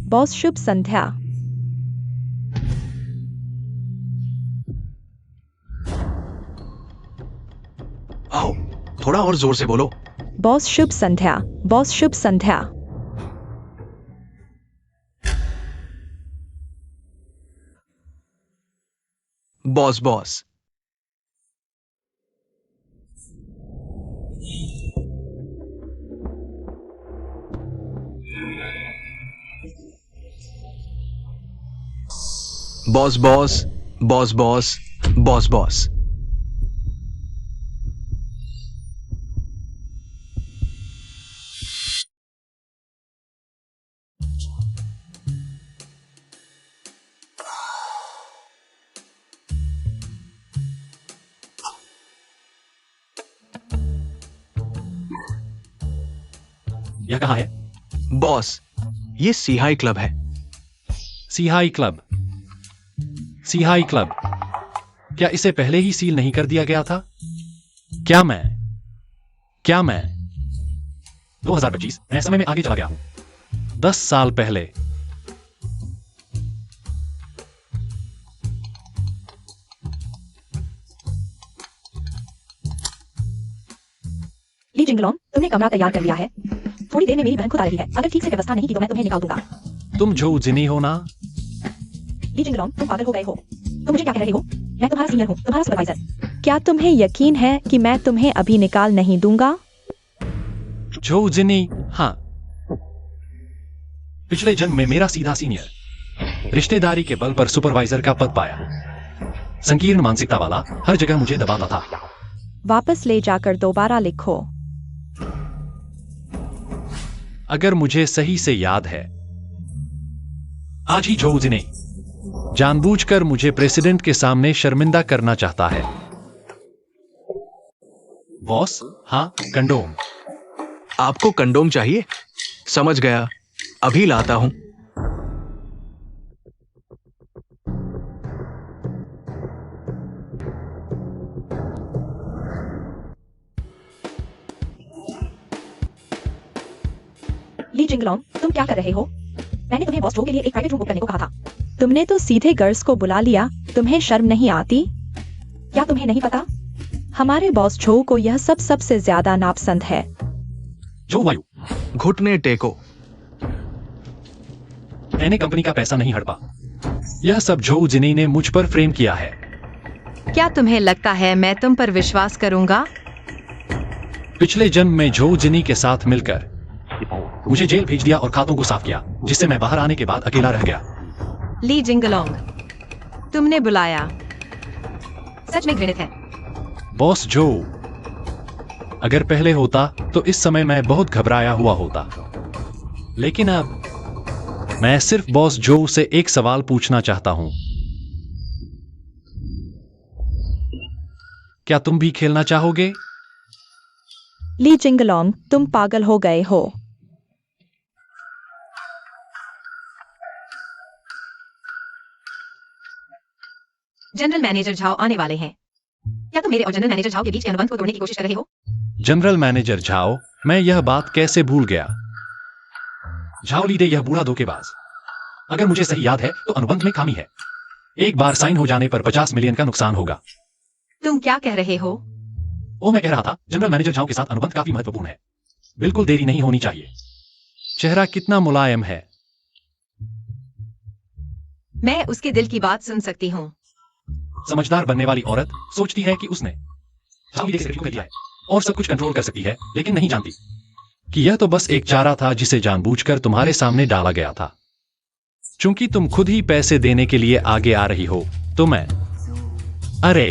Boss शुभ संध्या। आओ, थोड़ा और जोर से बोलो। बॉस शुभ संध्या। बॉस शुभ संध्या। Boss boss. Boss boss. Boss boss. Boss boss. यह कहाँ है? बॉस, ये सिहाई क्लब है। सिहाई क्लब। सिहाई क्लब। क्या इसे पहले ही सील नहीं कर दिया गया था? क्या मैं 2025 मैं समय में आगे चला गया हूं। 10 साल पहले। ली जिंगलोंग, तुमने कमरा तैयार कर लिया है। थोड़ी देर में मेरी बहन खुद आ रही है। अगर ठीक से व्यवस्था नहीं की तो मैं तुम्हें निकाल दूंगा। तुम जो जिनी हो ना? ली जिंगलोंग, तुम पागल हो गए हो। तुम मुझे क्या कह रहे हो? मैं तुम्हारा सीनियर हूँ, तुम्हारा सुपरवाइजर। क्या तुम्हें यकीन है कि मैं तुम्हें अभी निकाल नहीं दूंगा? जो जिनी, हाँ। पिछले जन्म में मेरा सीधा सीनियर रिश्तेदारी के बल पर सुपरवाइजर का पद पाया। संकीर्ण मानसिकता वाला, हर जगह मुझे दबाता था। वापस ले जाकर दोबारा लिखो। अगर मुझे सही से याद है, आज ही जो जिनी जानबूझकर मुझे प्रेसिडेंट के सामने शर्मिंदा करना चाहता है। बॉस, हाँ, कंडोम। आपको कंडोम चाहिए? समझ गया, अभी लाता हूं। ली जिंगलोंग, तुम क्या कर रहे हो? मैंने तुम्हें बॉस जो के लिए एक प्राइवेट रूम बुक करने को कहा था। तुमने तो सीधे गर्ल्स को बुला लिया। तुम्हें शर्म नहीं आती? क्या तुम्हें नहीं पता? हमारे बॉस जो को यह सब सबसे ज्यादा नापसंद है। जो वायु, घुटने टेको। मैंने कंपनी का पैसा नहीं हड़पा। यह सब जो जिनी ने मुझ पर फ्रेम किया है। क्या तुम्हें लगता है मैं तुम पर विश्वास करूंगा? पिछले जन्म में जो जिनी के साथ मिलकर मुझे जेल भेज दिया और खातों को साफ किया, जिससे मैं बाहर आने के बाद अकेला रह गया। ली जिंगलोंग, तुमने बुलाया। सच में घृणित है। बॉस जो, अगर पहले होता तो इस समय मैं बहुत घबराया हुआ होता, लेकिन अब मैं सिर्फ बॉस जो से एक सवाल पूछना चाहता हूं। क्या तुम भी खेलना चाहोगे? ली जिंगलोंग, तुम पागल हो गए हो। जनरल मैनेजर झाओ आने वाले हैं। क्या तुम मेरे और जनरल मैनेजर झाओ के बीच के अनुबंध को तोड़ने की कोशिश कर रहे हो? जनरल मैनेजर झाओ, मैं यह बात कैसे भूल गया। झाओ लीडे, यह बूढ़ा धोखेबाज। अगर मुझे सही याद है तो अनुबंध में खामी है। एक बार साइन हो जाने पर 50 मिलियन का नुकसान होगा। तुम क्या कह रहे हो? ओ, मैं कह रहा था जनरल मैनेजर झाओ के साथ अनुबंध काफी महत्वपूर्ण है। बिल्कुल देरी नहीं होनी चाहिए। चेहरा कितना मुलायम है। मैं उसके दिल की बात सुन सकती हूँ। समझदार बनने वाली औरत सोचती है कि उसने झाओ लीडे से कर दिया है और सब कुछ कंट्रोल कर सकती है, लेकिन नहीं जानती कि यह तो बस एक चारा था जिसे जानबूझकर तुम्हारे सामने डाला गया था। चूंकि तुम खुद ही पैसे देने के लिए आगे आ रही हो तो मैं, अरे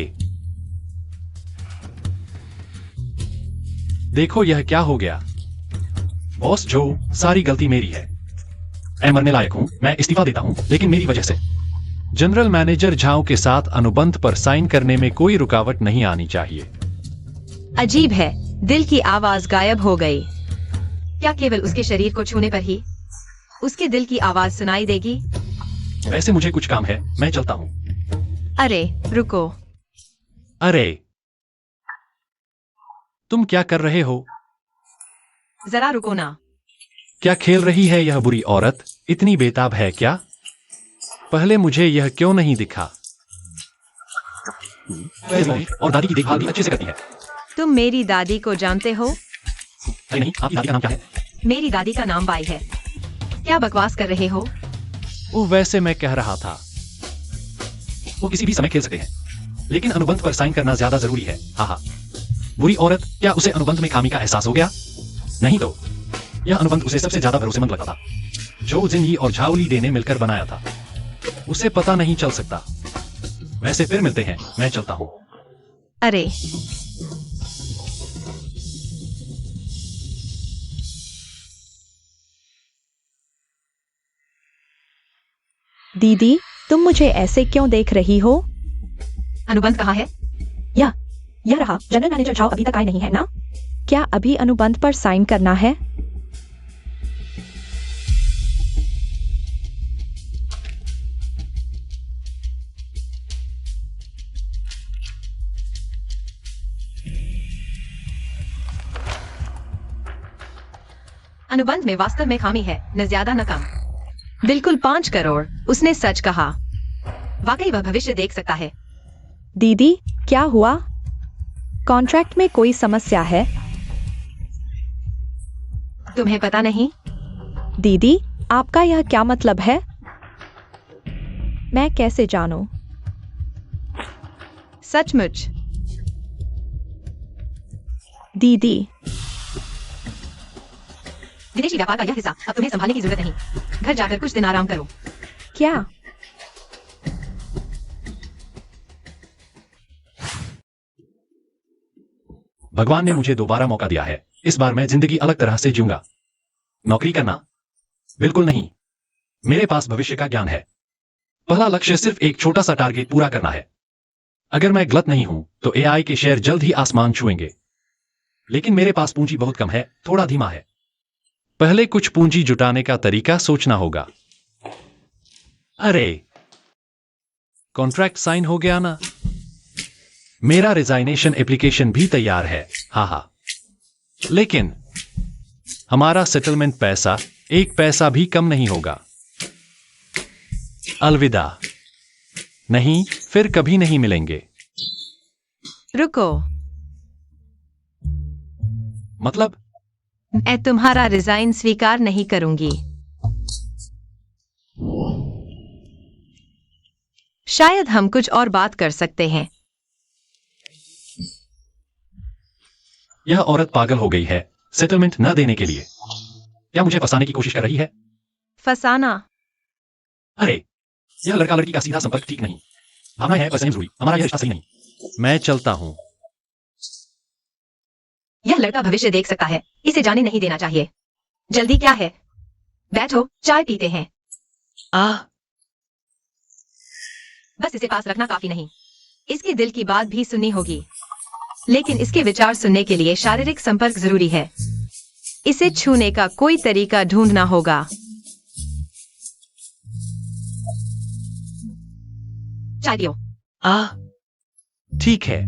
देखो यह क्या हो गया। बॉस जो, सारी गलती मेरी है। मैं मरने लायक हूं, मैं इस्तीफा देता हूं, लेकिन मेरी वजह से। जनरल मैनेजर झाओ के साथ अनुबंध पर साइन करने में कोई रुकावट नहीं आनी चाहिए। अजीब है, दिल की आवाज गायब हो गई। क्या केवल उसके शरीर को छूने पर ही उसके दिल की आवाज सुनाई देगी? वैसे मुझे कुछ काम है, मैं चलता हूं। अरे रुको। अरे तुम क्या कर रहे हो? जरा रुको ना। क्या खेल रही है यह बुरी औरत? इतनी बेताब है क्या? पहले मुझे यह क्यों नहीं दिखा? और दादी की देखभाल भी अच्छे से करती है। तुम मेरी दादी को जानते हो? अरे नहीं, आपकी दादी का नाम क्या है? मेरी दादी का नाम बाई है। क्या बकवास कर रहे हो? वो वैसे मैं कह रहा था, वो किसी भी समय खेल सकते हैं, लेकिन अनुबंध पर साइन करना ज्यादा जरूरी है। हाँ, बुरी औरत, क्या उसे अनुबंध में खामी का एहसास हो गया? नहीं तो यह अनुबंध उसे सबसे ज्यादा भरोसेमंद लगा था, जो जिनयी और झाओली डे ने मिलकर बनाया था। उसे पता नहीं चल सकता। वैसे फिर मिलते हैं, मैं चलता हूं। अरे दीदी, तुम मुझे ऐसे क्यों देख रही हो? अनुबंध कहाँ है? यह रहा। जनरल मैनेजर झाओ अभी तक आए नहीं है ना? क्या अभी अनुबंध पर साइन करना है? अनुबंध में वास्तव में खामी है, न ज्यादा न कम। बिल्कुल 5 करोड़। उसने सच कहा। वाकई वह भविष्य देख सकता है। दीदी, क्या हुआ? कॉन्ट्रैक्ट में कोई समस्या है? तुम्हें पता नहीं? दीदी, आपका यह क्या मतलब है? मैं कैसे जानूं? सचमुच? दीदी, विदेशी व्यापार का यह हिस्सा अब तुम्हें संभालने की जरूरत नहीं। घर जाकर कुछ दिन आराम करो। क्या? भगवान ने मुझे दोबारा मौका दिया है। इस बार मैं जिंदगी अलग तरह से जीऊंगा। नौकरी करना? बिल्कुल नहीं। मेरे पास भविष्य का ज्ञान है। पहला लक्ष्य सिर्फ एक छोटा सा टारगेट पूरा करना है। अगर मैं गलत नहीं हूं तो एआई के शेयर जल्द ही आसमान छुएंगे। लेकिन मेरे पास पूंजी बहुत कम है, थोड़ा धीमा है। पहले कुछ पूंजी जुटाने का तरीका सोचना होगा। अरे, कॉन्ट्रैक्ट साइन हो गया ना? मेरा रिजाइनेशन एप्लीकेशन भी तैयार है। हाँ, लेकिन हमारा सेटलमेंट पैसा 1 पैसा भी कम नहीं होगा। अलविदा। नहीं, फिर कभी नहीं मिलेंगे। रुको, मतलब? मैं तुम्हारा रिजाइन स्वीकार नहीं करूंगी। शायद हम कुछ और बात कर सकते हैं। यह औरत पागल हो गई है सेटलमेंट न देने के लिए। क्या मुझे फंसाने की कोशिश कर रही है? फसाना? अरे, यह लड़का लड़की का सीधा संपर्क ठीक नहीं। भावना है बस जरूरी। हमारा यह रिश्ता सही नहीं। मैं चलता हूं। यह लड़का भविष्य देख सकता है। इसे जाने नहीं देना चाहिए। जल्दी क्या है? बैठो, चाय पीते हैं। बस इसे पास रखना काफी नहीं। इसके दिल की बात भी सुननी होगी, लेकिन इसके विचार सुनने के लिए शारीरिक संपर्क जरूरी है। इसे छूने का कोई तरीका ढूंढना होगा। चाय पियो। ठीक है।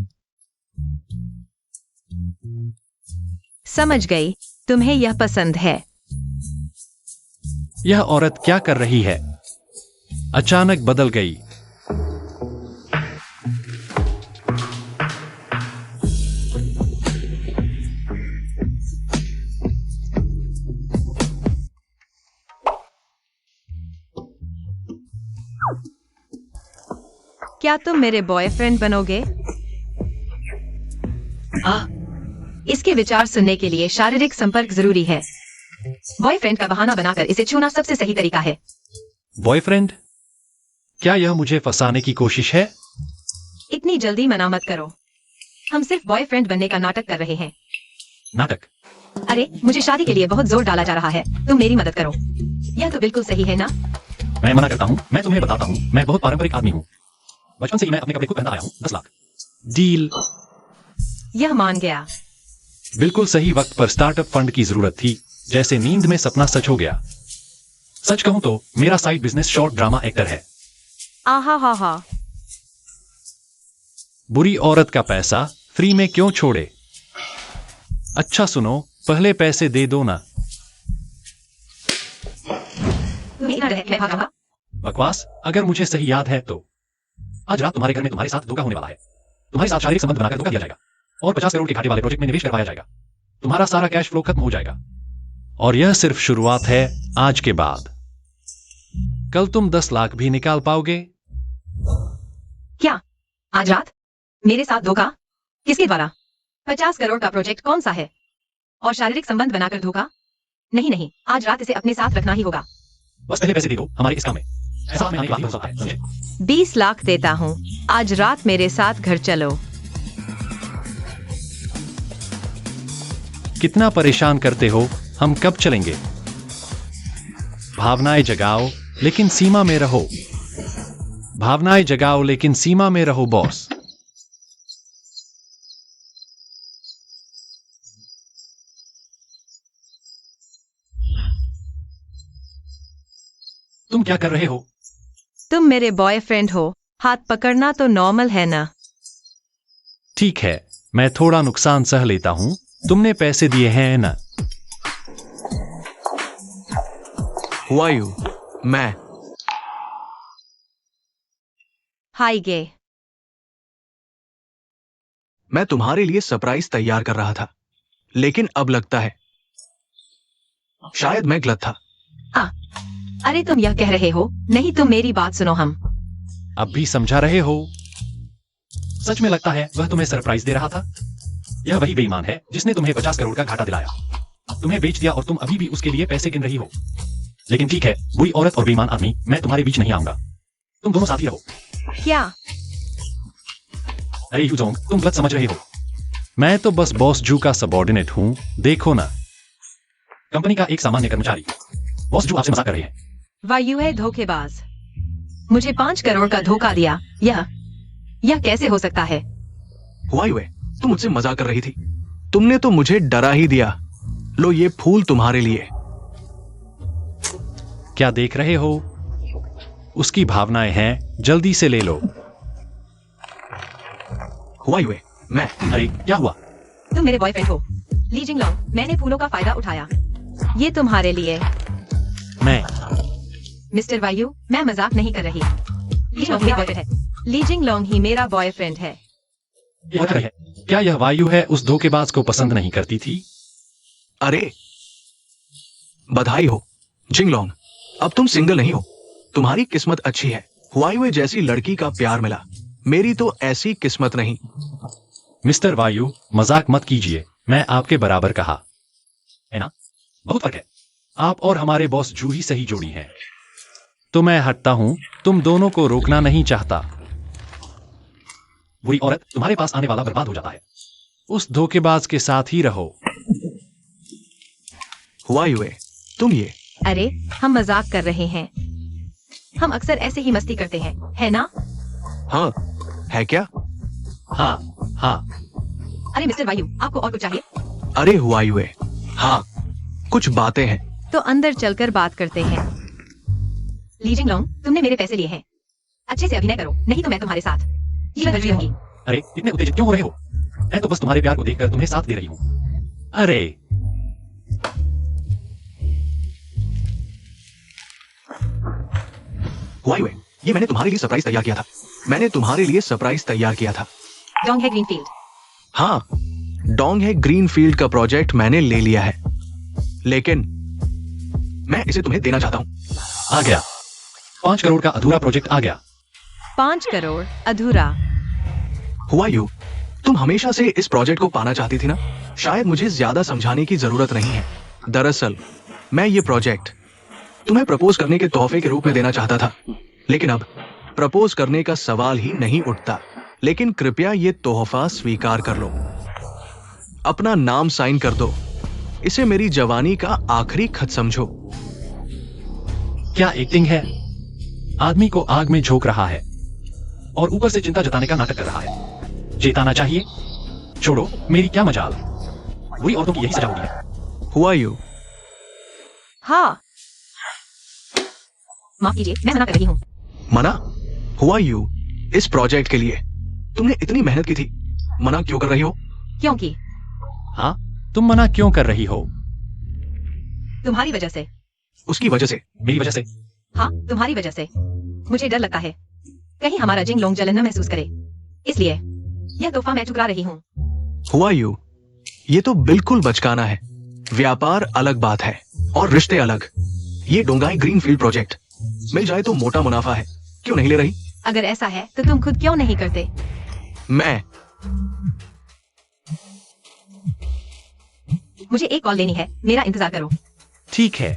समझ गई, तुम्हें यह पसंद है। यह औरत क्या कर रही है? अचानक बदल गई। क्या तुम मेरे बॉयफ्रेंड बनोगे? इसके विचार सुनने के लिए शारीरिक संपर्क जरूरी है। बॉयफ्रेंड का बहाना बनाकर इसे छूना सबसे सही तरीका है। बॉयफ्रेंड? क्या यह मुझे फंसाने की कोशिश है? इतनी जल्दी मना मत करो। हम सिर्फ बॉयफ्रेंड बनने का नाटक कर रहे हैं। नाटक? अरे, मुझे शादी के लिए बहुत जोर डाला जा रहा है। तुम मेरी मदद करो। यह तो बिल्कुल सही है ना? मैं मना करता हूँ। मैं तुम्हें बताता हूँ, मैं बहुत पारंपरिक आदमी हूँ। बचपन से ही मैं अपने कपड़े खुद पहनता आया हूँ। 10 लाख। डील। यह मान गया। बिल्कुल सही वक्त पर स्टार्टअप फंड की जरूरत थी। जैसे नींद में सपना सच हो गया। सच कहूं तो मेरा side business short drama actor है। आहा हा हा। बुरी औरत का पैसा फ्री में क्यों छोड़े? अच्छा सुनो, पहले पैसे दे दो ना। तुम्हें देखना रहे मैं भाग जाऊंगा। बकवास। अगर मुझे सही याद है तो आज रात तुम्हारे घर में तुम्हारे साथ धोखा होने वाला है। तुम्हारे साथ शारीरिक संबंध बनाकर धोखा दिया जाएगा और 50 करोड़ के घाटे वाले प्रोजेक्ट में निवेश करवाया जाएगा। तुम्हारा सारा कैश फ्लो खत्म हो जाएगा। और यह सिर्फ शुरुआत है। आज के बाद कल तुम 10 लाख भी निकाल पाओगे। क्या आज रात मेरे साथ धोखा? किसके द्वारा? 50 करोड़ का प्रोजेक्ट कौन सा है? और शारीरिक संबंध बनाकर धोखा? नहीं नहीं, आज रात इसे अपने साथ रखना ही होगा। बस पहले पैसे दे दो हमारे इस काम में। ऐसा में आने वाली हो सकता है, समझे? 20 लाख देता हूँ, आज रात मेरे साथ घर चलो। कितना परेशान करते हो। हम कब चलेंगे? भावनाएं जगाओ लेकिन सीमा में रहो। भावनाएं जगाओ लेकिन सीमा में रहो बॉस। तुम क्या कर रहे हो? तुम मेरे बॉयफ्रेंड हो, हाथ पकड़ना तो नॉर्मल है ना? ठीक है, मैं थोड़ा नुकसान सह लेता हूं। तुमने पैसे दिए हैं ना? हुआ यू मैं हाय गे। मैं तुम्हारे लिए सरप्राइज तैयार कर रहा था, लेकिन अब लगता है शायद मैं गलत था। अरे तुम यह कह रहे हो? नहीं, तुम मेरी बात सुनो। हम अब भी समझा रहे हो? सच में लगता है वह तुम्हें सरप्राइज दे रहा था। यह वही बेईमान है जिसने तुम्हें 50 करोड़ का घाटा दिलाया, तुम्हें बेच दिया और तुम अभी भी उसके लिए पैसे गिन रही हो। लेकिन ठीक है, बुरी औरत और बेईमान आदमी, मैं तुम्हारे बीच नहीं आऊंगा। तुम दोनों साथ ही रहो। क्या? अरे यूजोंग, तुम गलत समझ रहे हो। मैं तो बस बॉस जू का सबऑर्डिनेट हूं। देखो ना, कंपनी का एक सामान्य कर्मचारी। बॉस जू आपसे मजाक कर रहे हैं। वायु है धोखेबाज। मुझे 5 करोड़ का धोखा दिया। यह कैसे हो सकता है? हुआ यू तुम मुझसे मजाक कर रही थी। तुमने तो मुझे डरा ही दिया। लो ये फूल तुम्हारे लिए। क्या देख रहे हो? उसकी भावनाएं हैं, जल्दी से ले लो। हुआ यू मैं अरे क्या हुआ? तुम मेरे बॉयफ्रेंड हो ली जिंगलोंग। मैंने फूलों का फायदा उठाया। ये तुम्हारे लिए। मैं मिस्टर वायु, मैं मजाक नहीं कर रही। ली जिंगलोंग मेरा बॉयफ्रेंड है। ली जिंगलोंग ही मेरा बॉयफ्रेंड है। क्या यह वायु है उस धोखेबाज को पसंद नहीं करती थी? अरे बधाई हो जिंगलोंग, अब तुम सिंगल नहीं हो। तुम्हारी किस्मत अच्छी है। हुआई जैसी लड़की का प्यार मिला। मेरी तो ऐसी किस्मत नहीं। मिस्टर वायु, मजाक मत कीजिए। मैं आपके बराबर कहा है ना? बहुत फर्क है। आप और हमारे बॉस जू ही सही जोड़ी हैं। तो मैं हटता हूं। तुम दोनों को रोकना नहीं चाहता। बुरी औरत, तुम्हारे पास आने वाला बर्बाद हो जाता है। उस धोखेबाज के साथ ही रहो। हुआ यू तुम ये। अरे हम मजाक कर रहे हैं। हम अक्सर ऐसे ही मस्ती करते हैं, है ना? हाँ है क्या? हाँ हाँ। अरे मिस्टर वायु, आपको और कुछ चाहिए? अरे हुआ यू हाँ कुछ बातें हैं। तो अंदर चलकर बात करते हैं। ली जिंगलोंग, तुमने मेरे पैसे लिए हैं। अच्छे से अभिनय करो, नहीं तो मैं तुम्हारे साथ जीवन भर रहूंगी। अरे इतने उत्तेजित क्यों हो रहे हो? मैं तो बस तुम्हारे प्यार को देखकर तुम्हें साथ दे रही हूं। अरे हुआ यू ये मैंने तुम्हारे लिए सरप्राइज तैयार किया था। मैंने तुम्हारे लिए सरप्राइज तैयार किया था। डोंग है ग्रीनफील्ड। हाँ, डोंग है ग्रीनफील्ड का प्रोजेक्ट मैंने ले लिया है, लेकिन मैं इसे तुम्हें देना चाहता हूं। आ गया 5 करोड़ का अधूरा प्रोजेक्ट आ गया। 5 करोड़ अधूरा? हुआ यू तुम हमेशा से इस प्रोजेक्ट को पाना चाहती थी ना? शायद मुझे ज्यादा समझाने की जरूरत नहीं है। दरअसल मैं ये प्रोजेक्ट तुम्हें प्रपोज करने के तोहफे के रूप में देना चाहता था, लेकिन अब प्रपोज करने का सवाल ही नहीं उठता। लेकिन कृपया ये तोहफा स्वीकार कर लो। अपना नाम साइन कर दो। इसे मेरी जवानी का आखिरी खत समझो। क्या एक्टिंग है? आदमी को आग में झोंक रहा है और ऊपर से चिंता जताने का नाटक कर रहा है। चेताना चाहिए। छोड़ो, मेरी क्या मजाल। बुरी औरतों की यही सजा होती है। हुआ यू हाँ, माफ कीजिए, मैं मना कर रही हूँ। मना? हुआ यू इस प्रोजेक्ट के लिए तुमने इतनी मेहनत की थी, मना क्यों कर रही हो? क्योंकि हाँ, तुम मना क्यों कर रही हो? तुम्हारी वजह से। उसकी वजह से? मेरी वजह से? हाँ, तुम्हारी वजह से। मुझे डर लगता है कहीं हमारा जिंग लोंग जलन न महसूस करे, इसलिए यह तोहफा मैं ठुकरा रही हूँ। हुआ यू, ये तो बिल्कुल बचकाना है। व्यापार अलग बात है और रिश्ते अलग। ये डोंगाई ग्रीनफील्ड प्रोजेक्ट मिल जाए तो मोटा मुनाफा है, क्यों नहीं ले रही? अगर ऐसा है तो तुम खुद क्यों नहीं करते? मैं मुझे एक कॉल लेनी है, मेरा इंतजार करो। ठीक है।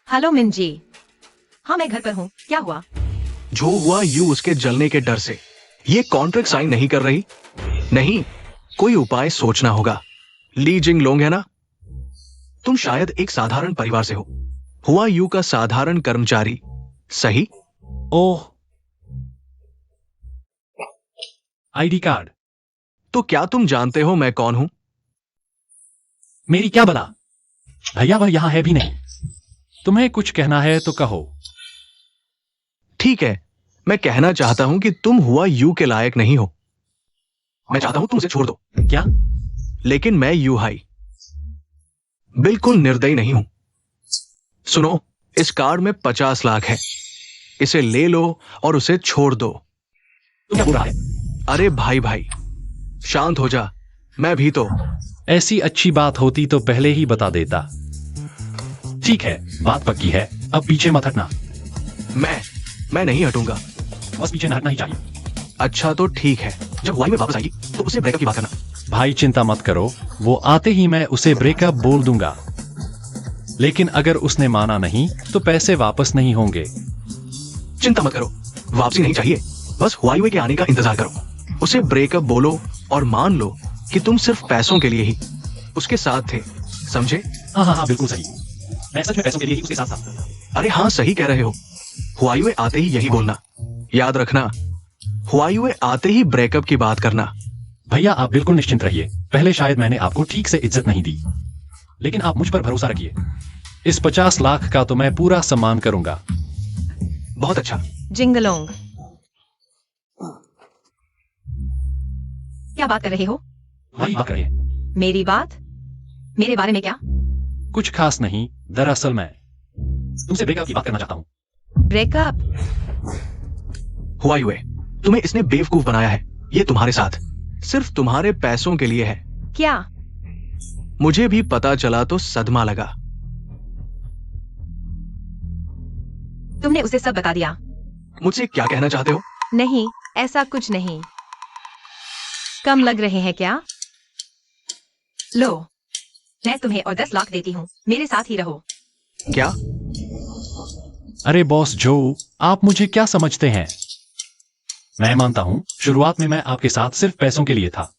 हेलो मिंजी। हाँ, मैं घर पर हूँ, क्या हुआ? जो हुआ यू उसके जलने के डर से ये कॉन्ट्रैक्ट साइन नहीं कर रही। नहीं, कोई उपाय सोचना होगा। ली जिंग लोंग है ना? तुम शायद एक साधारण परिवार से हो। हुआ यू का साधारण कर्मचारी, सही? ओह, आईडी कार्ड। तो क्या तुम जानते हो मैं कौन हूं? मेरी क्या बला? भैया वह यहां है भी नहीं। तुम्हें कुछ कहना है तो कहो। ठीक है, मैं कहना चाहता हूं कि तुम हुआ यू के लायक नहीं हो। मैं चाहता हूं तुम उसे छोड़ दो। क्या? लेकिन मैं यू हाई बिल्कुल निर्दयी नहीं हूं। सुनो, इस कार्ड में 50 लाख है। इसे ले लो और उसे छोड़ दो। तुम क्या बोल रहा है? अरे भाई भाई, शांत हो जा। मैं भी तो। ऐसी अच्छी बात होती तो पहले ही बता देता। ठीक है, बात पक्की है, अब पीछे मत हटना। मैं नहीं हटूंगा। बस पीछे न हटना ही चाहिए। अच्छा तो ठीक है, जब हुआई में वापस आएगी तो उसे ब्रेकअप की बात करना। भाई चिंता मत करो, वो आते ही मैं उसे ब्रेकअप बोल दूंगा। लेकिन अगर उसने माना नहीं तो पैसे वापस नहीं होंगे। चिंता मत करो, वापसी नहीं चाहिए, बस हुआई के आने का इंतजार करो। उसे ब्रेकअप बोलो और मान लो कि तुम सिर्फ पैसों के लिए ही उसके साथ थे, समझे? हाँ हाँ हाँ, बिल्कुल सही। मैं सच में पैसों के लिए ही उसके साथ था। अरे हाँ, सही कह रहे हो। हुआई आते ही यही बोलना। याद रखना, हुआई आते ही ब्रेकअप की बात करना। भैया आप बिल्कुल निश्चिंत रहिए। पहले शायद मैंने आपको ठीक से इज्जत नहीं दी, लेकिन आप मुझ पर भरोसा रखिए। इस 50 लाख का तो मैं पूरा सम्मान करूंगा। बहुत अच्छा। जिंगलोंग, क्या बात कर रहे हो? वही बात करिए। मेरी बात? मेरे बारे में क्या? कुछ खास नहीं, दरअसल मैं तुमसे ब्रेकअप की बात करना चाहता हूँ। ब्रेकअप? हुआई, तुम्हें इसने बेवकूफ बनाया है। ये तुम्हारे साथ सिर्फ तुम्हारे पैसों के लिए है। क्या? मुझे भी पता चला तो सदमा लगा। तुमने उसे सब बता दिया? मुझसे क्या कहना चाहते हो? नहीं, ऐसा कुछ नहीं। कम लग रहे हैं क्या? लो, मैं तुम्हें और 10 लाख देती हूँ, मेरे साथ ही रहो। क्या? अरे बॉस जो, आप मुझे क्या समझते हैं? मैं मानता हूं शुरुआत में मैं आपके साथ सिर्फ पैसों के लिए था,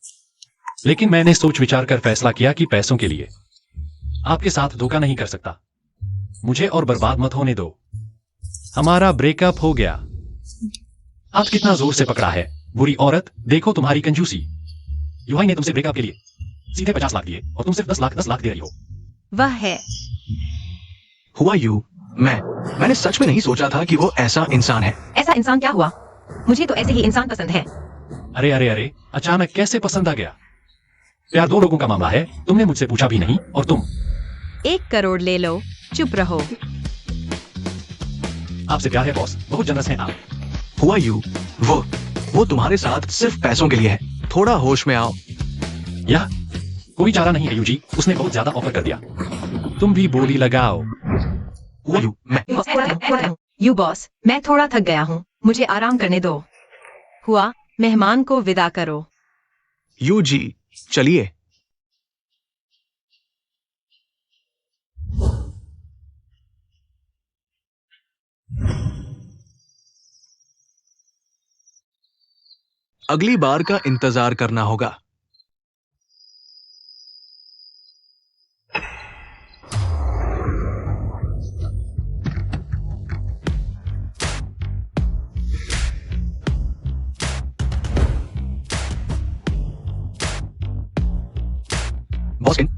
लेकिन मैंने सोच विचार कर फैसला किया कि पैसों के लिए आपके साथ धोखा नहीं कर सकता। मुझे और बर्बाद मत होने दो। हमारा ब्रेकअप हो गया। आप कितना जोर से पकड़ा है, बुरी औरत। देखो तुम्हारी कंजूसी। युवाई ने तुमसे ब्रेकअप के लिए सीधे 50 लाख दिए और तुम सिर्फ 10 लाख दे रही हो। वह है। हुआ यू, मैंने सच में नहीं सोचा था कि वो ऐसा इंसान है। ऐसा इंसान क्या हुआ? मुझे तो ऐसे ही इंसान पसंद है। अरे अरे अरे, अचानक कैसे पसंद आ गया? प्यार 2 लोगों का मामला है, तुमने मुझसे पूछा भी नहीं और तुम 1 करोड़ ले लो, चुप रहो। आपसे प्यार है बॉस, बहुत जनरस हैं आप। हुआ यू, वो तुम्हारे साथ सिर्फ पैसों के लिए है। थोड़ा होश में आओ। यह कोई चारा नहीं है यूजी, उसने बहुत ज्यादा ऑफर कर दिया। तुम भी बोली लगाओ। हुआ यू, यू बॉस, मैं थोड़ा थक गया हूँ, मुझे आराम करने दो। हुआ, मेहमान को विदा करो। यू जी, चलिए। अगली बार का इंतजार करना होगा।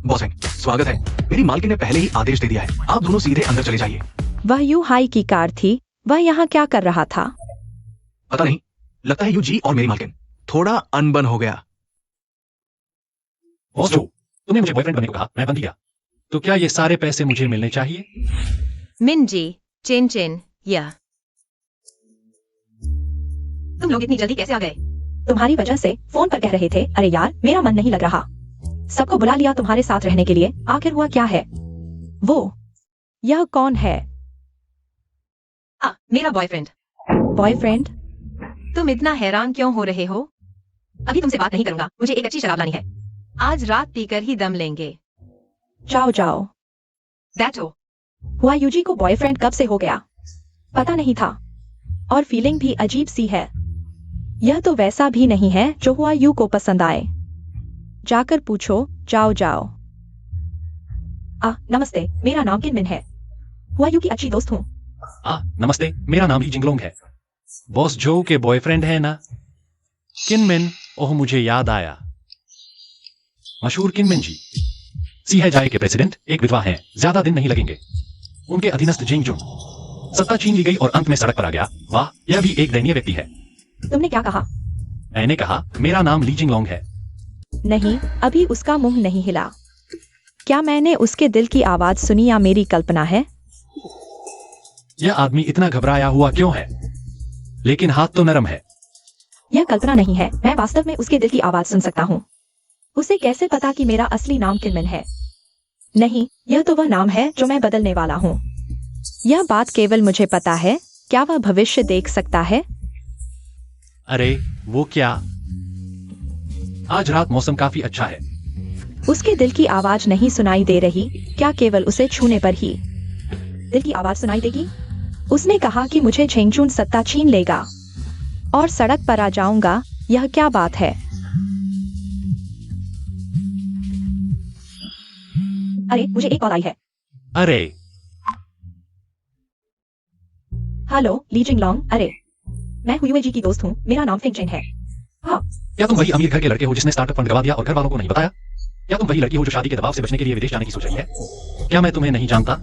बॉस, स्वागत है। मेरी मालकिन ने पहले ही आदेश दे दिया है, आप दोनों सीधे अंदर चले जाइए। वह यू हाई की कार थी, वह यहाँ क्या कर रहा था? पता नहीं, लगता है यू जी और मेरी मालकिन थोड़ा अनबन हो गया। बॉस जो, तुमने मुझे बॉयफ्रेंड बनने को कहा, मैं बन गया। तो क्या ये सारे पैसे मुझे मिलने चाहिए? मिनजी, चेन चेन, यह। तुम लोग इतनी जल्दी कैसे आ गए? तुम्हारी वजह से फोन पर कह रहे थे, अरे यार मेरा मन नहीं लग रहा। सबको बुला लिया तुम्हारे साथ रहने के लिए, आखिर हुआ क्या है? वो, यह कौन है? मेरा बॉयफ्रेंड। बॉयफ्रेंड? तुम इतना हैरान क्यों हो रहे हो? अभी तुमसे बात नहीं करूंगा, मुझे एक अच्छी शराब लानी है। आज रात पीकर ही दम लेंगे। जाओ जाओ। बैठो। हुआयूजी को बॉयफ्रेंड कब से हो गया? पता नहीं था। और फीलिंग भी अजीब सी है। यह तो वैसा भी नहीं है जो हुआयू को पसंद आए। जाकर पूछो, जाओ जाओ। नमस्ते, मेरा नाम किनमिन है। हुआयू की अच्छी दोस्त हूँ। नमस्ते, मेरा नाम ही जिंगलोंग है। बॉस जो के बॉयफ्रेंड है ना? किनमिन, ओह मुझे याद आया। मशहूर किनमिन जी, सीहेजाई के प्रेसिडेंट एक विधवा हैं, ज्यादा दिन नहीं लगेंगे। उनके अधीनस्थ जिंगजुन सत्ता छीन ली गई और अंत में सड़क पर आ गया। वाह, यह भी एक दयनीय व्यक्ति है। तुमने क्या कहा? मैंने कहा मेरा नाम ली जिंगलोंग है। नहीं, अभी उसका मुंह नहीं हिला। क्या मैंने उसके दिल की आवाज सुनी या मेरी कल्पना है? यह आदमी इतना घबराया हुआ क्यों है? लेकिन हाथ तो नरम है। यह कल्पना नहीं है, मैं वास्तव में उसके दिल की आवाज सुन सकता हूँ। उसे कैसे पता कि मेरा असली नाम किनमिन है? नहीं, यह तो वह नाम है जो मैं बदलने वाला हूँ। यह बात केवल मुझे पता है। क्या वह भविष्य देख सकता है? अरे वो क्या? आज रात मौसम काफी अच्छा है। उसके दिल की आवाज नहीं सुनाई दे रही। क्या केवल उसे छूने पर ही दिल की आवाज सुनाई देगी? उसने कहा कि मुझे झेंगचून सत्ता छीन लेगा और सड़क पर आ जाऊंगा। यह क्या बात है? अरे मुझे एक कॉल आई है। अरे हेलो ली जिंगलोंग, अरे मैं हुई जी की दोस्त हूँ, मेरा नाम फिंगचेन है। हाँ, क्या तुम वही अमीर घर के लड़के हो जिसने स्टार्टअप फंड गवा दिया और घर वालों को नहीं बताया? क्या तुम वही लड़की हो जो शादी के दबाव से बचने के लिए विदेश जाने की सोच रही है? क्या मैं तुम्हें नहीं जानता?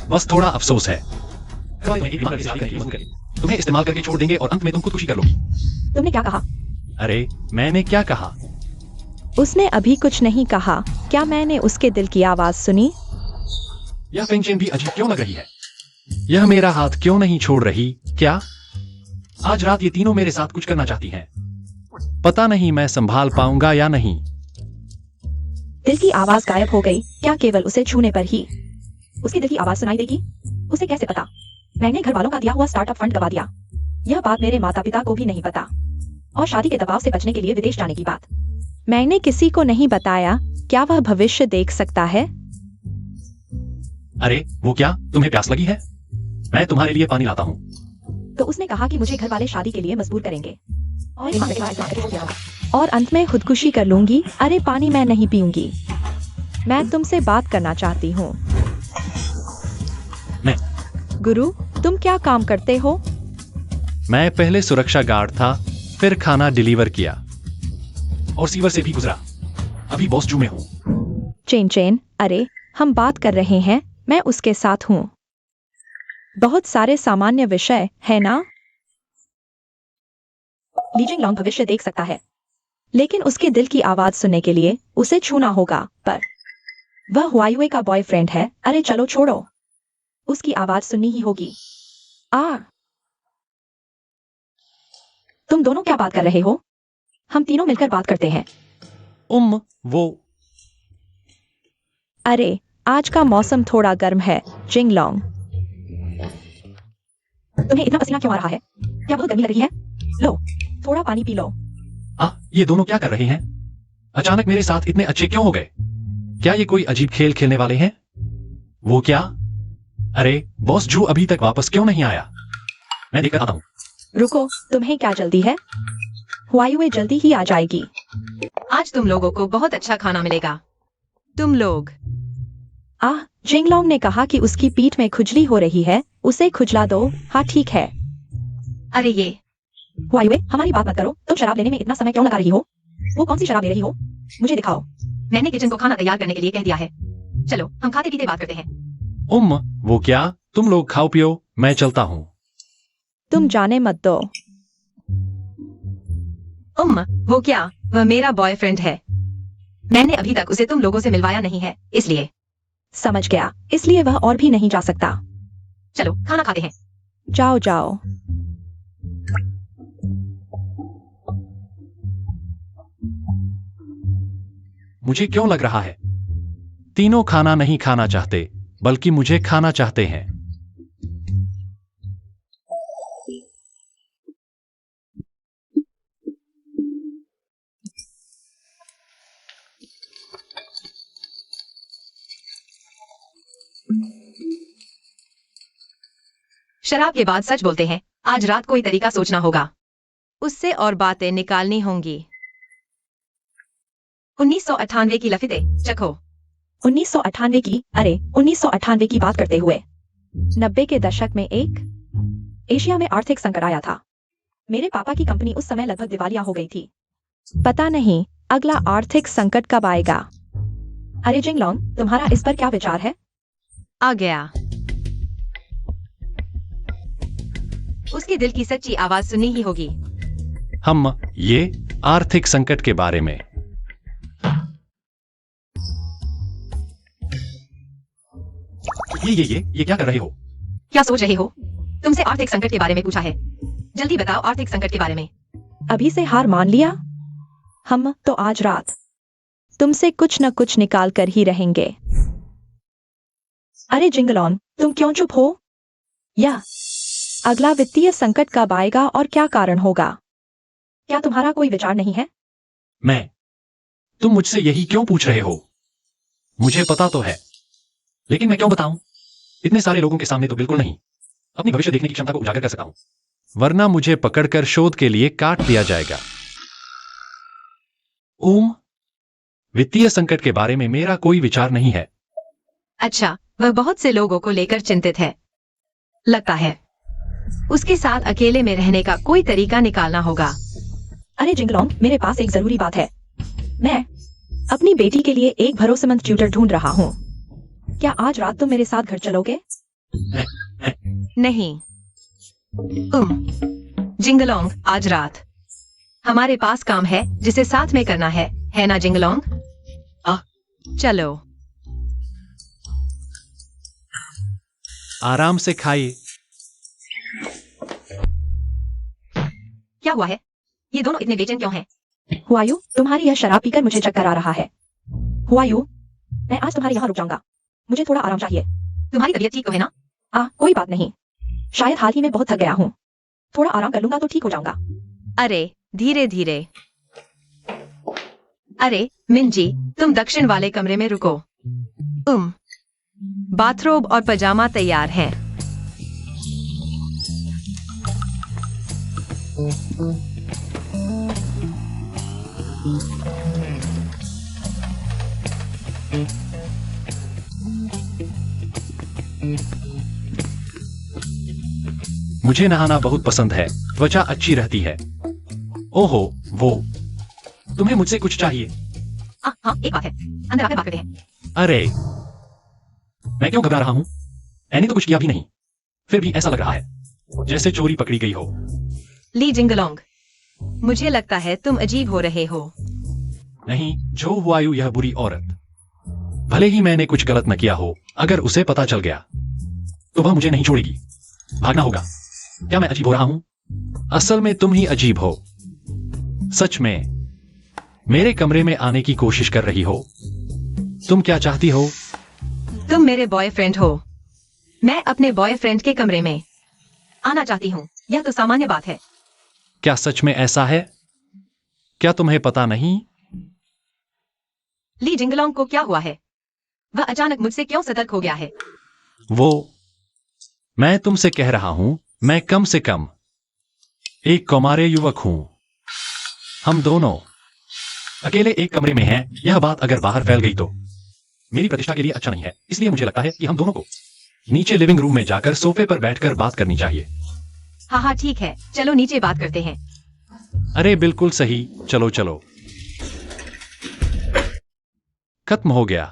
बस थोड़ा अफसोस है। तुम्हें इस्तेमाल करके छोड़ देंगे और अंत में तुम खुदकुशी कर लोगी। तुमने क्या कहा? अरे मैंने क्या कहा? उसने अभी कुछ नहीं कहा। क्या मैंने उसके दिल की आवाज सुनी? यह फिंगचेन भी अजीब क्यों लग रही है? यह मेरा हाथ क्यों नहीं छोड़ रही? क्या आज रात ये तीनों मेरे साथ कुछ करना चाहती हैं? पता नहीं मैं संभाल पाऊंगा या नहीं। दिल की आवाज गायब हो गई। क्या केवल उसे छूने पर ही उसकी दिल की आवाज सुनाई देगी? उसे कैसे पता? मैंने घर वालों का दिया हुआ स्टार्टअप फंड गवा दिया। यह बात मेरे माता पिता को भी नहीं पता। और शादी के दबाव से बचने के लिए विदेश जाने की बात मैंने किसी को नहीं बताया। क्या वह भविष्य देख सकता है? अरे वो क्या? तुम्हें प्यास लगी है? मैं तुम्हारे लिए पानी लाता हूँ। तो उसने कहा कि मुझे घर वाले शादी के लिए मजबूर करेंगे और अंत में खुदकुशी कर लूंगी। अरे पानी मैं नहीं पीऊंगी। मैं तुमसे बात करना चाहती हूँ। मैं गुरु, तुम क्या काम करते हो? मैं पहले सुरक्षा गार्ड था, फिर खाना डिलीवर किया और सीवर से भी गुजरा। अभी बॉस जू में हूँ। चेन चेन, अरे हम बात कर रहे हैं, मैं उसके साथ हूँ। बहुत सारे सामान्य विषय है ना? ली जिंगलोंग भविष्य देख सकता है, लेकिन उसके दिल की आवाज सुनने के लिए उसे छूना होगा। पर वह हुआयुए का बॉयफ्रेंड है। अरे चलो छोड़ो, उसकी आवाज सुननी ही होगी। तुम दोनों क्या बात कर रहे हो? हम तीनों मिलकर बात करते हैं। वो अरे आज का मौसम थोड़ा गर्म है जिंगलोंग। तुम्हें इतना पसीना क्यों आ रहा है? क्या बहुत गर्मी लग रही है? लो थोड़ा पानी पी लो। ये दोनों क्या कर रहे हैं? अचानक मेरे साथ इतने अच्छे क्यों हो गए? क्या ये कोई अजीब खेल खेलने वाले हैं? वो क्या? अरे बॉस जू अभी तक वापस क्यों नहीं आया? मैं देखकर आता हूँ। रुको, तुम्हें क्या जल्दी है? हुआयुए जल्दी ही आ जाएगी। आज तुम लोगों को बहुत अच्छा खाना मिलेगा। तुम लोग। जिंगलोंग ने कहा कि उसकी पीठ में खुजली हो रही है, उसे खुजला दो। हाँ ठीक है। अरे ये हुआयुए, हमारी बात मत करो। तुम शराब लेने में इतना समय क्यों लगा रही हो? वो कौन सी शराब ले रही हो? मुझे दिखाओ। मैंने किचन को खाना तैयार करने के लिए कह दिया है। चलो हम खाते पीते बात करते हैं। वो क्या? तुम लोग खाओ पियो, मैं चलता हूँ। तुम जाने मत दो। वो क्या? वह मेरा बॉयफ्रेंड है। मैंने अभी तक उसे तुम लोगों से मिलवाया नहीं है, इसलिए। समझ गया, इसलिए वह और भी नहीं जा सकता। चलो खाना खाते हैं। जाओ जाओ। मुझे क्यों लग रहा है तीनों खाना नहीं खाना चाहते, बल्कि मुझे खाना चाहते हैं। शराब के बाद सच बोलते हैं। आज रात कोई तरीका सोचना होगा, उससे और बातें निकालनी होंगी। 1998 की लफिते चखो। 1998 की? अरे 1998 की बात करते हुए 90 के दशक में एशिया में आर्थिक संकट आया था। मेरे पापा की कंपनी उस समय लगभग दिवालिया हो गई थी। पता नहीं अगला आर्थिक संकट कब आएगा। अरे जिंगलोंग, तुम्हारा इस पर क्या विचार है? आ गया। उसके दिल की सच्ची आवाज सुननी ही होगी। हम ये आर्थिक संकट के बारे में ये क्या कर रहे हो? क्या सोच रहे हो? तुमसे आर्थिक संकट के बारे में पूछा है। जल्दी बताओ आर्थिक संकट के बारे में। अभी से हार मान लिया? हम तो आज रात तुमसे कुछ न कुछ निकाल कर ही रहेंगे। अरे जिंगलोंग, तुम क्यों चुप हो? या अगला वित्तीय संकट कब आएगा और क्या कारण होगा? क्या तुम्हारा कोई विचार नहीं है? तुम मुझसे यही क्यों पूछ रहे हो? मुझे पता तो है, लेकिन मैं क्यों बताऊं? इतने सारे लोगों के सामने तो बिल्कुल नहीं। अपनी भविष्य देखने की क्षमता को उजागर कर सकता हूं, वरना मुझे पकड़कर शोध के लिए काट दिया जाएगा। वित्तीय संकट के बारे में मेरा कोई विचार नहीं है। अच्छा, वह बहुत से लोगों को लेकर चिंतित है। लगता है उसके साथ अकेले में रहने का कोई तरीका निकालना होगा। अरे जिंगलोंग, मेरे पास एक जरूरी बात है। मैं अपनी बेटी के लिए एक भरोसेमंद ट्यूटर ढूंढ रहा हूँ। क्या आज रात तुम मेरे साथ घर चलोगे? नहीं। जिंगलोंग, आज रात हमारे पास काम है जिसे साथ में करना है ना जिंगलोंग? चलो। आराम से खाइए। क्या हुआ है? ये दोनों इतने बेचैन क्यों हैं? हुआयू, तुम्हारी यह शराब पीकर मुझे चक्कर आ रहा है। हुआयू, मैं आज तुम्हारे यहाँ रुक जाऊंगा। मुझे थोड़ा आराम चाहिए। तुम्हारी तबीयत ठीक तो है ना? कोई बात नहीं। शायद हाल ही में बहुत थक गया हूँ। थोड़ा आराम कर लूंगा तो ठीक हो जाऊंगा। अरे धीरे धीरे। अरे मिंजी, तुम दक्षिण वाले कमरे में रुको। बाथरोब और पजामा तैयार हैं। मुझे नहाना बहुत पसंद है, त्वचा अच्छी रहती है। ओहो, वो तुम्हें मुझसे कुछ चाहिए? हाँ, एक बात है। अंदर आकर बात करते हैं। अरे मैं क्यों घबरा रहा हूं? मैंने तो कुछ किया भी नहीं, फिर भी ऐसा लग रहा है जैसे चोरी पकड़ी गई हो। ली जिंगलोंग, मुझे लगता है तुम अजीब हो रहे हो। नहीं, जो वायु यह बुरी औरत, भले ही मैंने कुछ गलत न किया हो, अगर उसे पता चल गया तो वह मुझे नहीं छोड़ेगी। भागना होगा। क्या मैं अजीब हो रहा हूं? असल में तुम ही अजीब हो। सच में मेरे कमरे में आने की कोशिश कर रही हो। तुम क्या चाहती हो? तुम मेरे बॉयफ्रेंड हो। मैं अपने बॉयफ्रेंड के कमरे में आना चाहती हूँ। यह तो सामान्य बात है। क्या सच में ऐसा है? क्या तुम्हें पता नहीं? ली जिंगलोंग को क्या हुआ है? वह अचानक मुझसे क्यों सतर्क हो गया है? मैं तुमसे कह रहा हूं, मैं कम से कम एक कौमारे युवक हूं। हम दोनों अकेले एक कमरे में हैं। यह बात अगर बाहर फैल गई तो मेरी प्रतिष्ठा के लिए अच्छा नहीं है। इसलिए मुझे लगता है कि हम दोनों को नीचे लिविंग रूम में जाकर सोफे पर बैठकर बात करनी चाहिए। हाँ, ठीक है, चलो नीचे बात करते हैं। अरे बिल्कुल सही, चलो चलो। खत्म हो गया।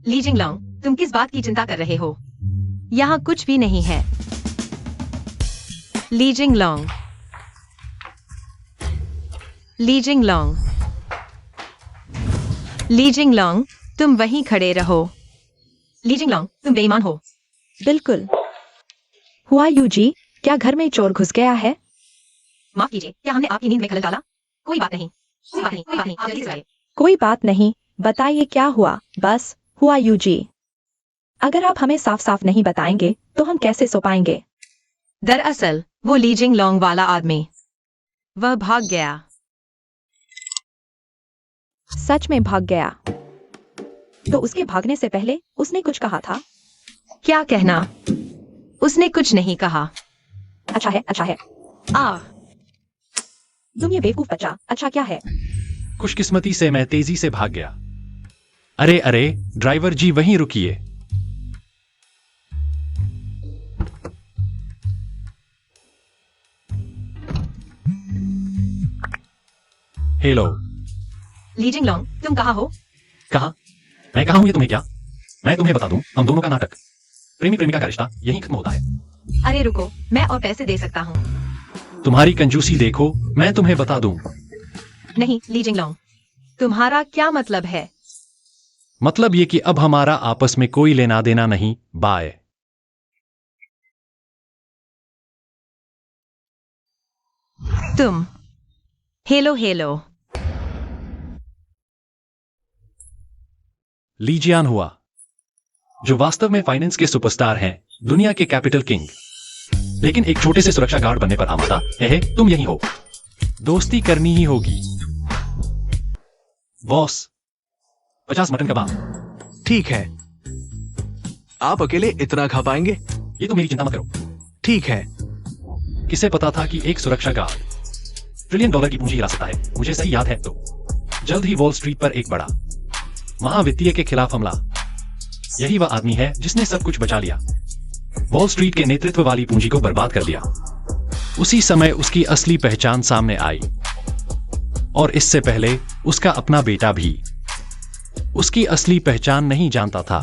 ली जिंगलोंग, तुम किस बात की चिंता कर रहे हो? यहाँ कुछ भी नहीं है। ली जिंगलोंग, ली जिंगलोंग, ली जिंगलोंग, तुम वहीं खड़े रहो। ली जिंगलोंग, तुम बेईमान हो। बिल्कुल। हुआ यू जी, क्या घर में चोर घुस गया है? माफ कीजिए, क्या हमने आपकी नींद में खलल डाला? कोई बात नहीं, कोई बात नहीं, कोई बात नहीं, आप जल्दी से आइए। कोई बात नहीं, बताइए क्या हुआ। बस हुआ यू जी, अगर आप हमें साफ साफ नहीं बताएंगे तो हम कैसे सो पाएंगे? दरअसल वो ली जिंगलोंग वाला आदमी, वह भाग गया। सच में भाग गया? तो उसके भागने से पहले उसने कुछ कहा था? क्या कहना? उसने कुछ नहीं कहा। अच्छा है, अच्छा है। तुम ये बेवकूफ बच्चा, अच्छा क्या है? खुशकिस्मती से मैं तेजी से भाग गया। अरे अरे, ड्राइवर जी वहीं रुकिए। हेलो। ली जिंगलोंग, तुम कहाँ हो? कहा? मैं कहा हूं ये तुम्हें क्या? मैं तुम्हें बता दूं, हम दोनों का नाटक, प्रेमी प्रेमिका का रिश्ता यहीं खत्म होता है। अरे रुको, मैं और पैसे दे सकता हूँ। तुम्हारी कंजूसी देखो, मैं तुम्हें बता दूं। नहीं ली जिंगलोंग, तुम्हारा क्या मतलब है? मतलब ये कि अब हमारा आपस में कोई लेना देना नहीं। बाय। तुम हेलो हेलो। लीजियान हुआ, जो वास्तव में फाइनेंस के सुपरस्टार हैं, दुनिया के कैपिटल किंग, लेकिन एक छोटे से सुरक्षा गार्ड बनने पर आमादा है। तुम यही हो, दोस्ती करनी ही होगी। बॉस, 50 मटन कबाब। ठीक है, आप अकेले इतना खा पाएंगे? ये तो मेरी चिंता मत करो। ठीक है। किसे पता था कि एक सुरक्षा गार्ड $1 ट्रिलियन की पूंजी हिला सकता है? मुझे सही याद है तो जल्द ही वॉल स्ट्रीट पर एक बड़ा महावित्तीय के खिलाफ हमला। यही वह आदमी है जिसने सब कुछ बचा लिया, वॉल स्ट्रीट के नेतृत्व वाली पूंजी को बर्बाद कर दिया। उसी समय उसकी असली पहचान सामने आई, और इससे पहले उसका अपना बेटा भी उसकी असली पहचान नहीं जानता था।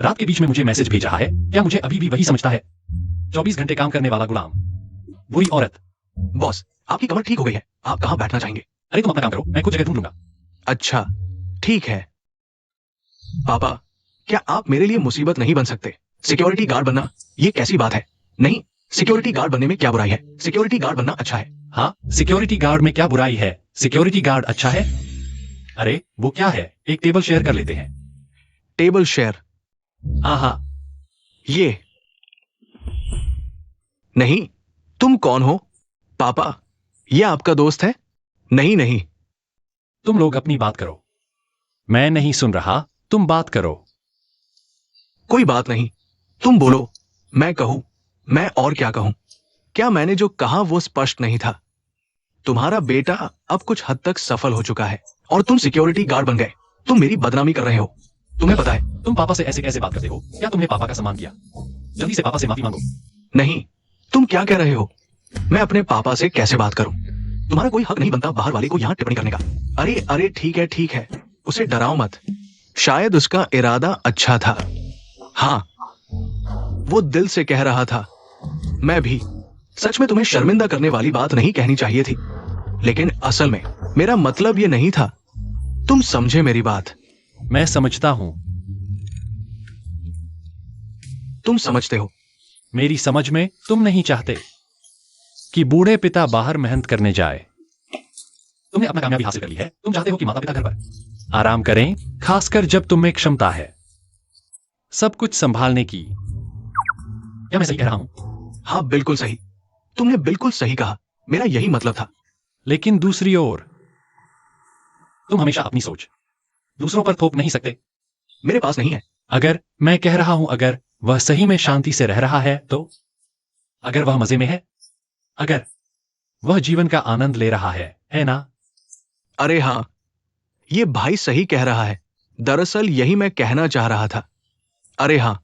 रात के बीच में मुझे मैसेज भेज रहा है। क्या मुझे अभी भी वही समझता है? 24 घंटे काम करने वाला गुलाम, बुरी औरत। बॉस, आपकी कमर ठीक हो गई है, आप कहाँ बैठना चाहेंगे? अरे तुम अपना काम करो, मैं कुछ जगह ढूंढ लूंगा। अच्छा, ठीक है। पापा, क्या आप मेरे लिए मुसीबत नहीं बन सकते? सिक्योरिटी गार्ड बनना ये कैसी बात है? नहीं, सिक्योरिटी गार्ड बनने में क्या बुराई है? सिक्योरिटी गार्ड बनना अच्छा है। हाँ, सिक्योरिटी गार्ड में क्या बुराई है? सिक्योरिटी गार्ड अच्छा है। अरे वो क्या है, एक टेबल शेयर कर लेते हैं। Table share? हाँ, ये नहीं। तुम कौन हो? पापा, ये आपका दोस्त है? नहीं नहीं। तुम लोग अपनी बात करो, मैं नहीं सुन रहा, तुम बात करो। कोई बात नहीं, तुम बोलो, मैं कहूं। मैं और क्या कहूं? क्या मैंने जो कहा वो स्पष्ट नहीं था? तुम्हारा बेटा अब कुछ हद तक सफल हो चुका है और तुम सिक्योरिटी गार्ड बन गए। तुम मेरी बदनामी कर रहे हो। तुम्हें पता है? तुम पापा से ऐसे कैसे बात करते हो? क्या तुमने पापा का सम्मान किया? जल्दी से पापा से माफी मांगो। नहीं, तुम क्या कह रहे हो? मैं अपने पापा से कैसे बात करूं? तुम्हारा कोई हक नहीं बनता बाहर वाले को यहां टिप्पणी करने का। अरे अरे, ठीक है ठीक है, उसे डराओ मत। शायद उसका इरादा अच्छा था। हाँ, वो दिल से कह रहा था। मैं भी सच में तुम्हें शर्मिंदा करने वाली बात नहीं कहनी चाहिए थी, लेकिन असल में मेरा मतलब ये नहीं था। तुम समझे मेरी बात? मैं समझता हूं। तुम समझते हो? मेरी समझ में तुम नहीं चाहते कि बूढ़े पिता बाहर मेहनत करने जाए। तुमने अपना कामयाबी हासिल कर ली है, तुम चाहते हो कि माता पिता घर पर आराम करें, खासकर जब तुम में क्षमता है सब कुछ संभालने की। क्या मैं सही कह रहा हूं? हाँ, बिल्कुल सही। तुमने बिल्कुल सही कहा, मेरा यही मतलब था। लेकिन दूसरी ओर तुम हमेशा अपनी सोच दूसरों पर थोप नहीं सकते। मेरे पास नहीं है। अगर मैं कह रहा हूं, अगर वह सही में शांति से रह रहा है तो, अगर वह मजे में है, अगर वह जीवन का आनंद ले रहा है ना? अरे हाँ, ये भाई सही कह रहा है। दरअसल यही मैं कहना चाह रहा था। अरे हाँ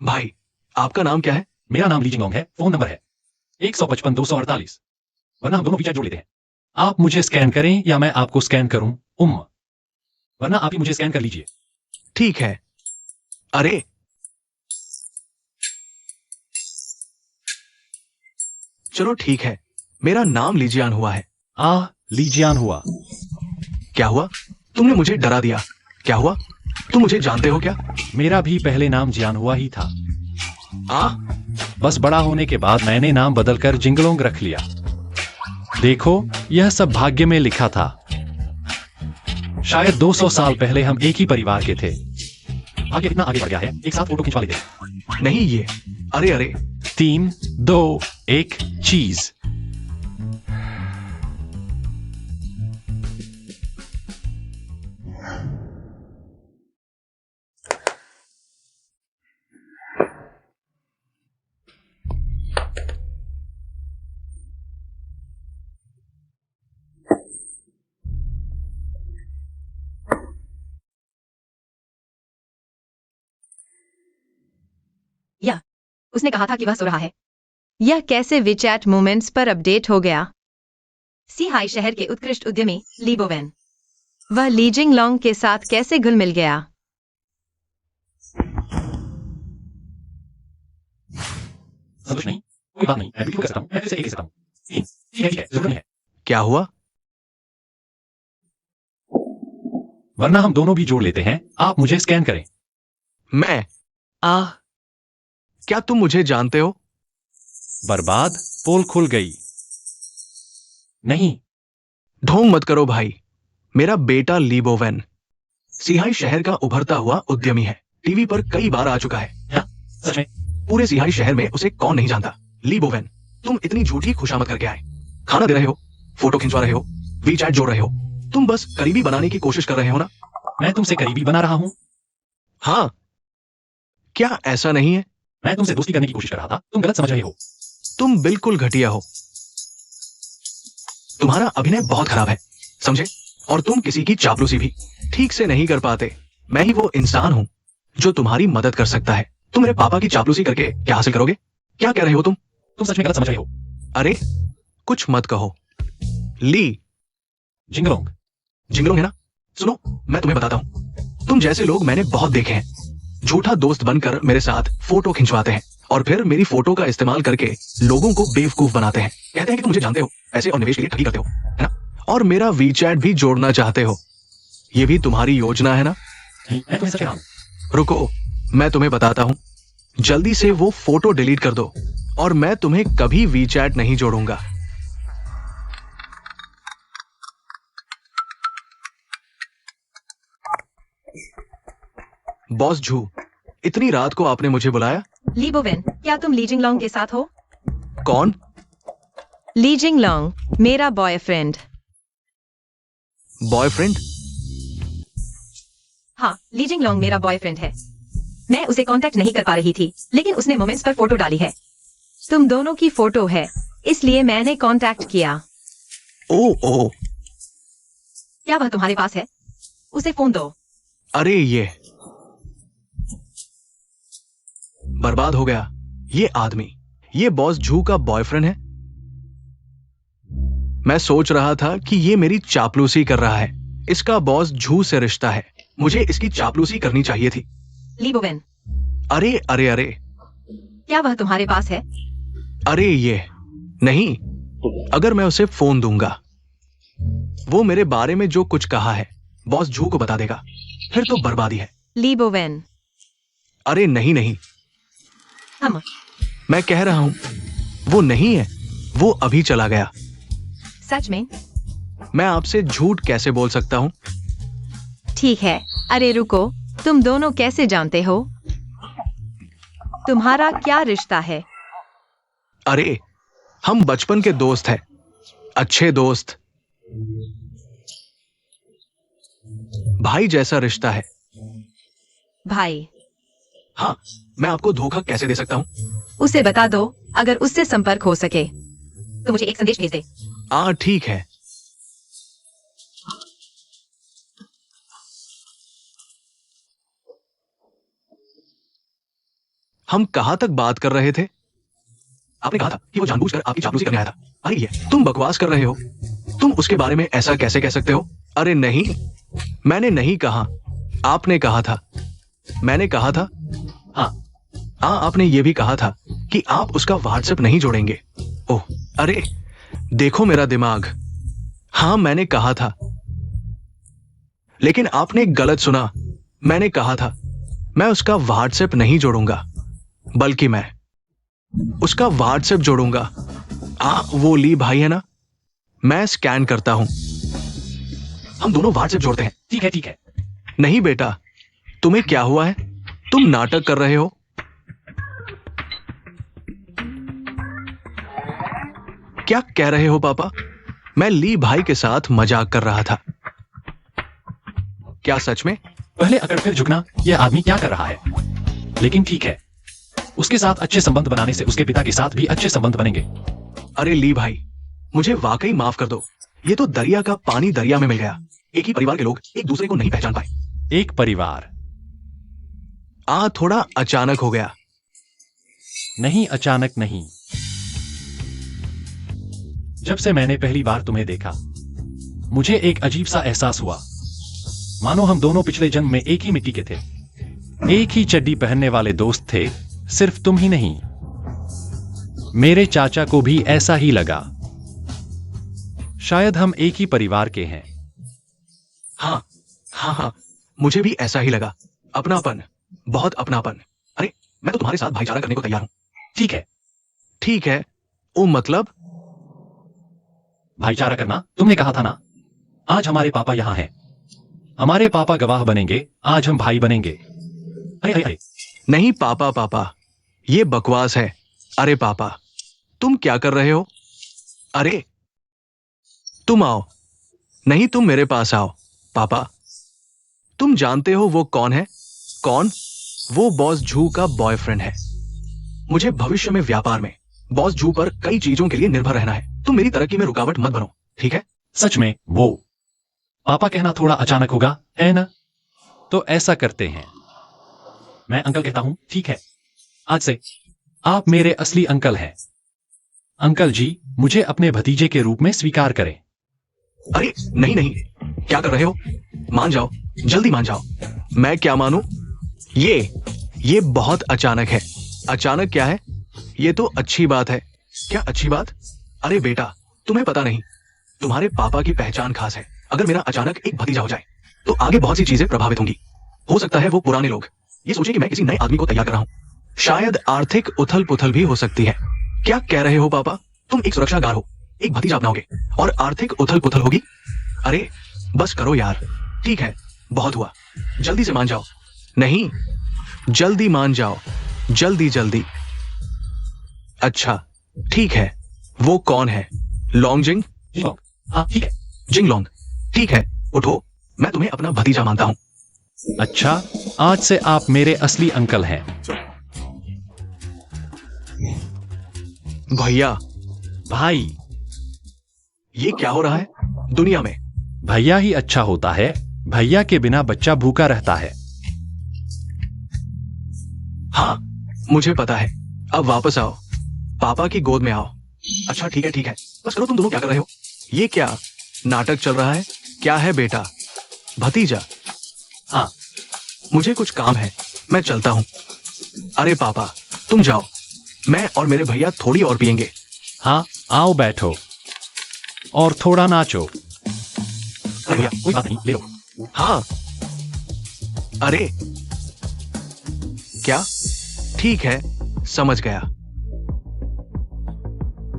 भाई, आपका नाम क्या है? मेरा नाम ली जिंगलोंग है, फोन नंबर है 155-248, वरना हम दोनों वीचैट जोड़ लेते हैं। आप मुझे स्कैन करें या मैं आपको स्कैन करूं, वरना आप ही मुझे स्कैन कर लीजिए। ठीक है। अरे चलो ठीक है, मेरा नाम लीजियान हुआ है। लीजियान हुआ। क्या हुआ? तुमने मुझे डरा दिया। क्या हुआ? तुम मुझे जानते हो क्या? मेरा भी पहले नाम जियान हुआ ही था। आ? बस बड़ा होने के बाद मैंने नाम बदलकर जिंगलोंग रख लिया। देखो, यह सब भाग्य में लिखा था। शायद 200 साल पहले हम एक ही परिवार के थे। भाग्य इतना आगे बढ़ गया है, एक साथ फोटो खिंचवा लेते। नहीं ये, अरे अरे 3, 2, 1 चीज। या उसने कहा था कि वह सो रहा है। यह कैसे विचैट मोमेंट्स पर अपडेट हो गया? सिहाई शहर के उत्कृष्ट उद्यमी ली बोवेन, वह ली जिंगलोंग के साथ कैसे घुल मिल गया? संतोष नहीं, कोई बात नहीं, मैं भी कर सकता हूँ, मैं फिर से एक ले सकता हूँ। ठीक है, जरूरत नहीं है। क्या हुआ? वरना हम दोनों भी जोड़ लेते हैं। आप मुझे स्कैन करें। मैं? क्या तुम मुझे जानते हो? बर्बाद, पोल खुल गई। नहीं, ढोंग मत करो भाई। मेरा बेटा ली बोवेन सिहाई शहर का उभरता हुआ उद्यमी है। टीवी पर कई बार आ चुका है। हाँ, सच में। पूरे सिहाई शहर में उसे कौन नहीं जानता। ली बोवेन, तुम इतनी झूठी खुशामद करके आए। खाना दे रहे हो, फोटो खिंचवा रहे हो, वीचैट जोड़ रहे हो। तुम बस करीबी बनाने की कोशिश कर रहे हो ना? मैं तुमसे करीबी बना रहा हूँ। हाँ, क्या ऐसा नहीं है? मैं तुमसे दोस्ती करने की कोशिश कर रहा था, तुम गलत समझ रहे हो। तुम बिल्कुल घटिया हो। तुम्हारा अभिनय बहुत खराब है, समझे? और तुम किसी की चापलूसी भी ठीक से नहीं कर पाते। मैं ही वो इंसान हूं जो तुम्हारी मदद कर सकता है। तुम मेरे पापा की चापलूसी करके क्या हासिल करोगे? क्या कह रहे हो तुम? तुम सच में गलत समझ रहे हो। अरे कुछ मत कहो। ली जिंगलोंग। जिंगलोंग है ना? सुनो, मैं तुम्हें बताता हूं। तुम जैसे लोग मैंने बहुत देखे हैं। झूठा दोस्त बनकर मेरे साथ फोटो खिंचवाते हैं और फिर मेरी फोटो का इस्तेमाल करके लोगों को बेवकूफ बनाते हैं। कहते हैं कि तुम मुझे जानते हो, पैसे और निवेश के लिए ठगी करते हो, है ना? और मेरा वीचैट भी जोड़ना चाहते हो। ये भी तुम्हारी योजना है ना? नहीं, मैं तुम्हें सच कह रहा हूँ। रुको, मैं तुम्हें बताता हूं। जल्दी से वो फोटो डिलीट कर दो और मैं तुम्हें कभी वीचैट नहीं जोड़ूंगा। बॉस झू, इतनी रात को आपने मुझे बुलाया? ली बोवेन, क्या तुम ली जिंगलोंग के साथ हो? कौन? ली जिंगलोंग, मेरा बॉयफ्रेंड। बॉयफ्रेंड? हाँ, ली जिंगलोंग मेरा बॉयफ्रेंड है। मैं उसे कांटेक्ट नहीं कर पा रही थी, लेकिन उसने मोमेंट्स पर फोटो डाली है। तुम दोनों की फोटो है, इसलिए मैंने कांटेक्ट किया। ओ, क्या वह तुम्हारे पास है? उसे फोन दो। अरे ये बर्बाद हो गया। ये आदमी, ये बॉस झू का बॉयफ्रेंड है। मैं सोच रहा था कि ये मेरी चापलूसी कर रहा है। इसका बॉस झू से रिश्ता है। मुझे इसकी चापलूसी करनी चाहिए थी। ली बोवेन, अरे अरे अरे क्या वह तुम्हारे पास है? अरे ये नहीं। अगर मैं उसे फोन दूंगा, वो मेरे बारे में जो कुछ कहा है बॉस झू को बता देगा। फिर तो बर्बादी है। ली बोवेन, अरे नहीं नहीं, हम मैं कह रहा हूं वो नहीं है। वो अभी चला गया। सच में? मैं आपसे झूठ कैसे बोल सकता हूं? ठीक है। अरे रुको, तुम दोनों कैसे जानते हो? तुम्हारा क्या रिश्ता है? अरे हम बचपन के दोस्त हैं, अच्छे दोस्त, भाई जैसा रिश्ता है। भाई? हाँ, मैं आपको धोखा कैसे दे सकता हूं? उसे बता दो, अगर उससे संपर्क हो सके तो मुझे एक संदेश भेज दे। ठीक है। हम कहां तक बात कर रहे थे? आपने कहा था कि वो जानबूझकर आपकी चापलूसी करने आया था। अरे ये तुम बकवास कर रहे हो। तुम उसके बारे में ऐसा कैसे कह सकते हो? अरे नहीं, मैंने नहीं कहा। आपने कहा था। मैंने कहा था। हाँ, आपने ये भी कहा था कि आप उसका व्हाट्सएप नहीं जोड़ेंगे। ओह, अरे देखो मेरा दिमाग। हाँ, मैंने कहा था। लेकिन आपने गलत सुना। मैंने कहा था मैं उसका व्हाट्सएप नहीं जोड़ूंगा, बल्कि मैं उसका व्हाट्सएप जोड़ूंगा। वो ली भाई है ना, मैं स्कैन करता हूं। हम दोनों व्हाट्सएप जोड़ते हैं। ठीक है, ठीक है। नहीं बेटा, तुम्हें क्या हुआ है? तुम नाटक कर रहे हो। क्या कह रहे हो पापा? मैं ली भाई के साथ मजाक कर रहा था। क्या सच में? पहले अकड़ फिर झुकना, यह आदमी क्या कर रहा है? लेकिन ठीक है, उसके साथ अच्छे संबंध बनाने से उसके पिता के साथ भी अच्छे संबंध बनेंगे। अरे ली भाई, मुझे वाकई माफ कर दो। ये तो दरिया का पानी दरिया में मिल गया। एक ही परिवार के लोग एक दूसरे को नहीं पहचान पाए। एक परिवार? थोड़ा अचानक हो गया। नहीं, अचानक नहीं। जब से मैंने पहली बार तुम्हें देखा, मुझे एक अजीब सा एहसास हुआ, मानो हम दोनों पिछले जन्म में एक ही मिट्टी के थे, एक ही चड्डी पहनने वाले दोस्त थे। सिर्फ तुम ही नहीं, मेरे चाचा को भी ऐसा ही लगा। शायद हम एक ही परिवार के हैं। हाँ, मुझे भी ऐसा ही लगा। अपनापन, बहुत अपनापन। अरे, मैं तो तुम्हारे साथ भाईचारा करने को तैयार हूं। ठीक है, ठीक है। ओ मतलब? भाईचारा करना? तुमने कहा था ना। आज हमारे पापा यहां हैं, हमारे पापा गवाह बनेंगे, आज हम भाई बनेंगे। अरे अरे अरे, नहीं पापा, ये बकवास है। अरे पापा, तुम क्या कर रहे हो? अरे तुम आओ। नहीं, तुम मेरे पास आओ। पापा, तुम जानते हो वो कौन है? कौन? वो बॉस झू का बॉयफ्रेंड है। मुझे भविष्य में व्यापार में बॉस झू पर कई चीजों के लिए निर्भर रहना है। तुम मेरी तरक्की में रुकावट मत बनो, ठीक है? सच में? वो पापा कहना थोड़ा अचानक होगा, है ना? तो ऐसा करते हैं, मैं अंकल कहता हूं, ठीक है? आज से आप मेरे असली अंकल हैं। अंकल जी, मुझे अपने भतीजे के रूप में स्वीकार करें। अरे नहीं, क्या कर रहे हो? मान जाओ, जल्दी मान जाओ। मैं क्या मानूं? ये बहुत अचानक है। अचानक क्या है? ये तो अच्छी बात है। क्या अच्छी बात? अरे बेटा, तुम्हें पता नहीं, तुम्हारे पापा की पहचान खास है। अगर मेरा अचानक एक भतीजा हो जाए तो आगे बहुत सी चीजें प्रभावित होंगी। हो सकता है वो पुराने लोग ये सोचे कि मैं किसी नए आदमी को तैयार कर रहा हूं। शायद आर्थिक उथल पुथल भी हो सकती है। क्या कह रहे हो पापा? तुम एक सुरक्षागार हो, एक भतीजा अपनाओगे और आर्थिक उथल पुथल होगी? अरे बस करो यार। ठीक है, बहुत हुआ, जल्दी से मान जाओ। नहीं, जल्दी मान जाओ, जल्दी। अच्छा ठीक है, वो कौन है? लॉन्गजिंग? हाँ ठीक है। जिंगलोंग? ठीक है, उठो, मैं तुम्हें अपना भतीजा मानता हूं। अच्छा, आज से आप मेरे असली अंकल हैं। भैया। भाई? ये क्या हो रहा है दुनिया में? भैया ही अच्छा होता है, भैया के बिना बच्चा भूखा रहता है। हाँ, मुझे पता है। अब वापस आओ, पापा की गोद में आओ। अच्छा ठीक है, बस करो। तुम दोनों क्या कर रहे हो? ये क्या नाटक चल रहा है? क्या है बेटा? भतीजा? हाँ, मुझे कुछ काम है, मैं चलता हूं। अरे पापा, तुम जाओ, मैं और मेरे भैया थोड़ी और पियेंगे। हाँ, आओ बैठो और थोड़ा नाचो। अरे भैया, कोई बात नहीं, ले लो। हाँ। अरे क्या? ठीक है, समझ गया।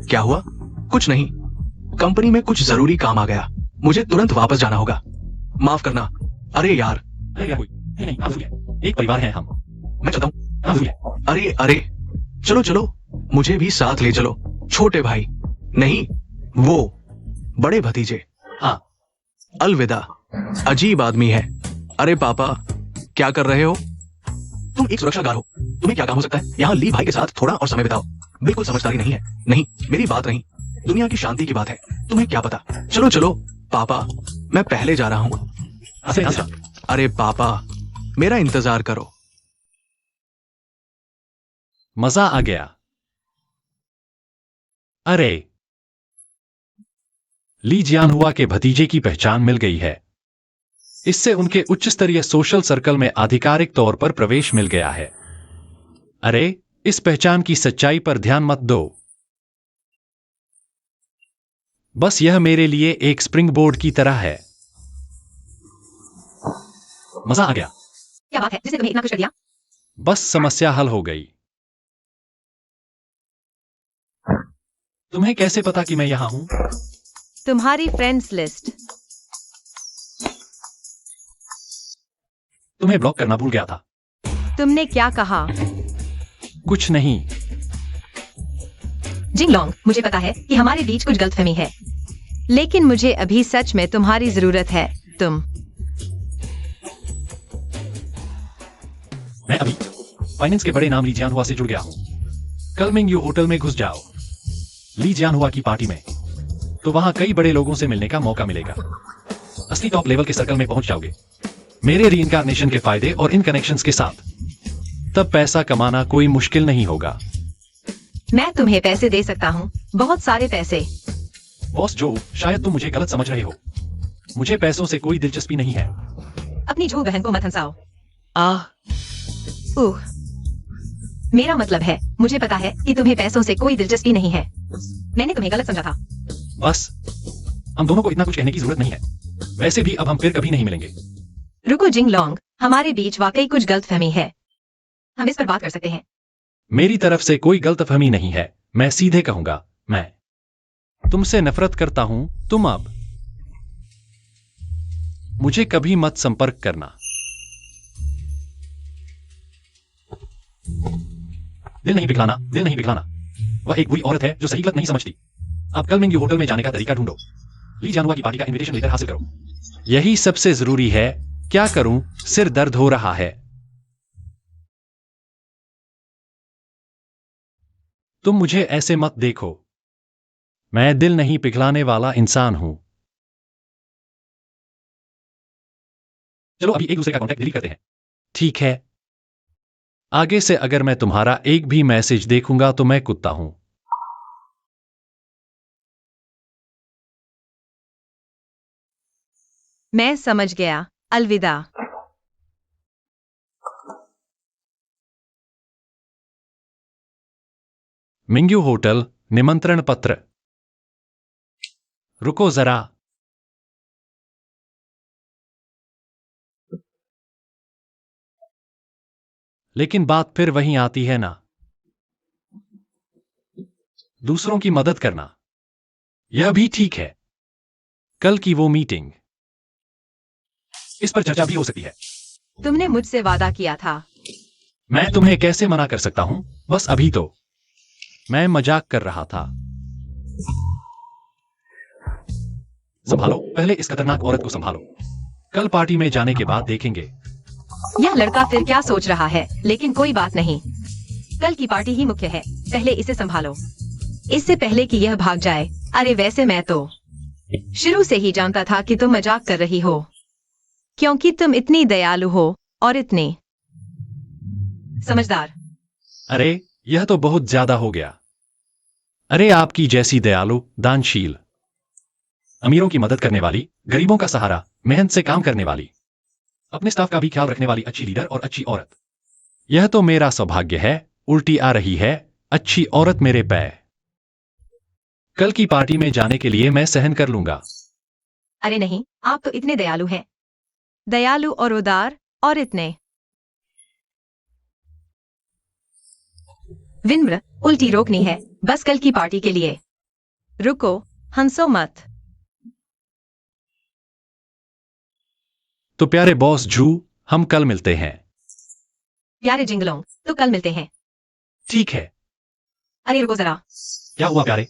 क्या हुआ? कुछ नहीं, कंपनी में कुछ जरूरी काम आ गया, मुझे तुरंत वापस जाना होगा। माफ करना। अरे यार। अरे यार, कोई नहीं, आप भूलिए, एक परिवार है हम। मैं चलता हूँ। आप भूलिए। अरे चलो, मुझे भी साथ ले चलो। छोटे भाई नहीं, वो बड़े भतीजे। हाँ। अलविदा। अजीब आदमी है। अरे पापा, क्या कर रहे हो? तुम एक सुरक्षागार हो, तुम्हें क्या काम हो सकता है? यहाँ ली भाई के साथ थोड़ा और समय बिताओ। बिल्कुल समझदारी नहीं है। नहीं, मेरी बात नहीं, दुनिया की शांति की बात है। तुम्हें क्या पता? चलो पापा, मैं पहले जा रहा हूं। अरे पापा, मेरा इंतजार करो। मजा आ गया। अरे, ली जियानहुआ के भतीजे की पहचान मिल गई है। इससे उनके उच्च स्तरीय सोशल सर्कल में आधिकारिक तौर पर प्रवेश मिल गया है। अरे, इस पहचान की सच्चाई पर ध्यान मत दो। बस यह मेरे लिए एक स्प्रिंग बोर्ड की तरह है। मजा आ गया। क्या बात है जिसने तुम्हें इतना खुश कर दिया? बस समस्या हल हो गई। तुम्हें कैसे पता कि मैं यहाँ हूँ? तुम्हारी फ्रेंड्स लिस्ट। तुम्हें ब्लॉक करना भूल गया था। तुमने क्या कहा? कुछ नहीं। जिंगलोंग, मुझे पता है कि हमारे बीच कुछ गलतफहमी है, लेकिन मुझे अभी सच में तुम्हारी जरूरत है। मैं अभी फाइनेंस के बड़े नाम ली जियानहुआ से जुड़ गया हूँ। कल मिंगयू होटल में घुस जाओ ली जियानहुआ की पार्टी में, तो वहां कई बड़े लोगों से मिलने का मौका मिलेगा। असली टॉप लेवल के सर्कल में पहुंच जाओगे मेरे रीइंकार्नेशन के फायदे और इन कनेक्शंस के साथ। तब पैसा कमाना कोई मुश्किल नहीं होगा। मैं तुम्हें पैसे दे सकता हूँ, बहुत सारे पैसे। बॉस जो, शायद तुम मुझे गलत समझ रहे हो। मुझे पैसों से कोई दिलचस्पी नहीं है। अपनी झूठ बहन को मत हंसाओ। आह, मेरा मतलब है, मुझे पता है कि तुम्हें पैसों से कोई दिलचस्पी नहीं है। मैंने तुम्हें गलत समझा था। बस हम दोनों को इतना कुछ कहने की जरूरत नहीं है। वैसे भी अब हम फिर कभी नहीं मिलेंगे। रुको जिंगलोंग, हमारे बीच वाकई कुछ गलतफहमी है, हम इस पर बात कर सकते हैं। मेरी तरफ से कोई गलतफहमी नहीं है। मैं सीधे कहूंगा, मैं तुमसे नफरत करता हूं। तुम अब मुझे कभी मत संपर्क करना। दिल नहीं पिघलाना, दिल नहीं पिघलाना। वह एक बुरी औरत है जो सही गलत नहीं समझती। अब कल मिंगयू होटल में जाने का तरीका ढूंढो। ली जियानहुआ की पार्टी का इनविटेशन लेटर हासिल करो। यही सबसे जरूरी है। क्या करूं, सिर दर्द हो रहा है। तुम मुझे ऐसे मत देखो। मैं दिल नहीं पिघलाने वाला इंसान हूं। चलो अभी एक दूसरे का कांटेक्ट डिलीट करते हैं। ठीक है। आगे से अगर मैं तुम्हारा एक भी मैसेज देखूंगा तो मैं कुत्ता हूं। मैं समझ गया, अलविदा। मिंगयू होटल निमंत्रण पत्र। रुको जरा। लेकिन बात फिर वहीं आती है ना, दूसरों की मदद करना। यह भी ठीक है। कल की वो मीटिंग, इस पर चर्चा भी हो सकती है। तुमने मुझसे वादा किया था। मैं तुम्हें कैसे मना कर सकता हूं? बस अभी तो मैं मजाक कर रहा था। संभालो, पहले इस खतरनाक औरत को संभालो। कल पार्टी में जाने के बाद देखेंगे। यह लड़का फिर क्या सोच रहा है, लेकिन कोई बात नहीं। कल की पार्टी ही मुख्य है, पहले इसे संभालो, इससे पहले कि यह भाग जाए। अरे वैसे मैं तो शुरू से ही जानता था कि तुम मजाक कर रही हो, क्योंकि तुम इतनी दयालु हो और इतने समझदार। अरे यह तो बहुत ज्यादा हो गया। अरे आपकी जैसी दयालु, दानशील, अमीरों की मदद करने वाली, गरीबों का सहारा, मेहनत से काम करने वाली, अपने स्टाफ का भी ख्याल रखने वाली अच्छी लीडर और अच्छी औरत। यह तो मेरा सौभाग्य है। उल्टी आ रही है अच्छी औरत मेरे पैर। कल की पार्टी में जाने के लिए मैं सहन कर लूंगा। अरे नहीं, आप तो इतने दयालु हैं, दयालु और उदार और इतने विनम्र। उल्टी रोकनी है बस कल की पार्टी के लिए। रुको, हंसो मत। तो प्यारे बॉस जू, हम कल मिलते हैं। प्यारे जिंगलोंग, तो कल मिलते हैं। ठीक है। अरे रुको जरा। क्या हुआ प्यारे?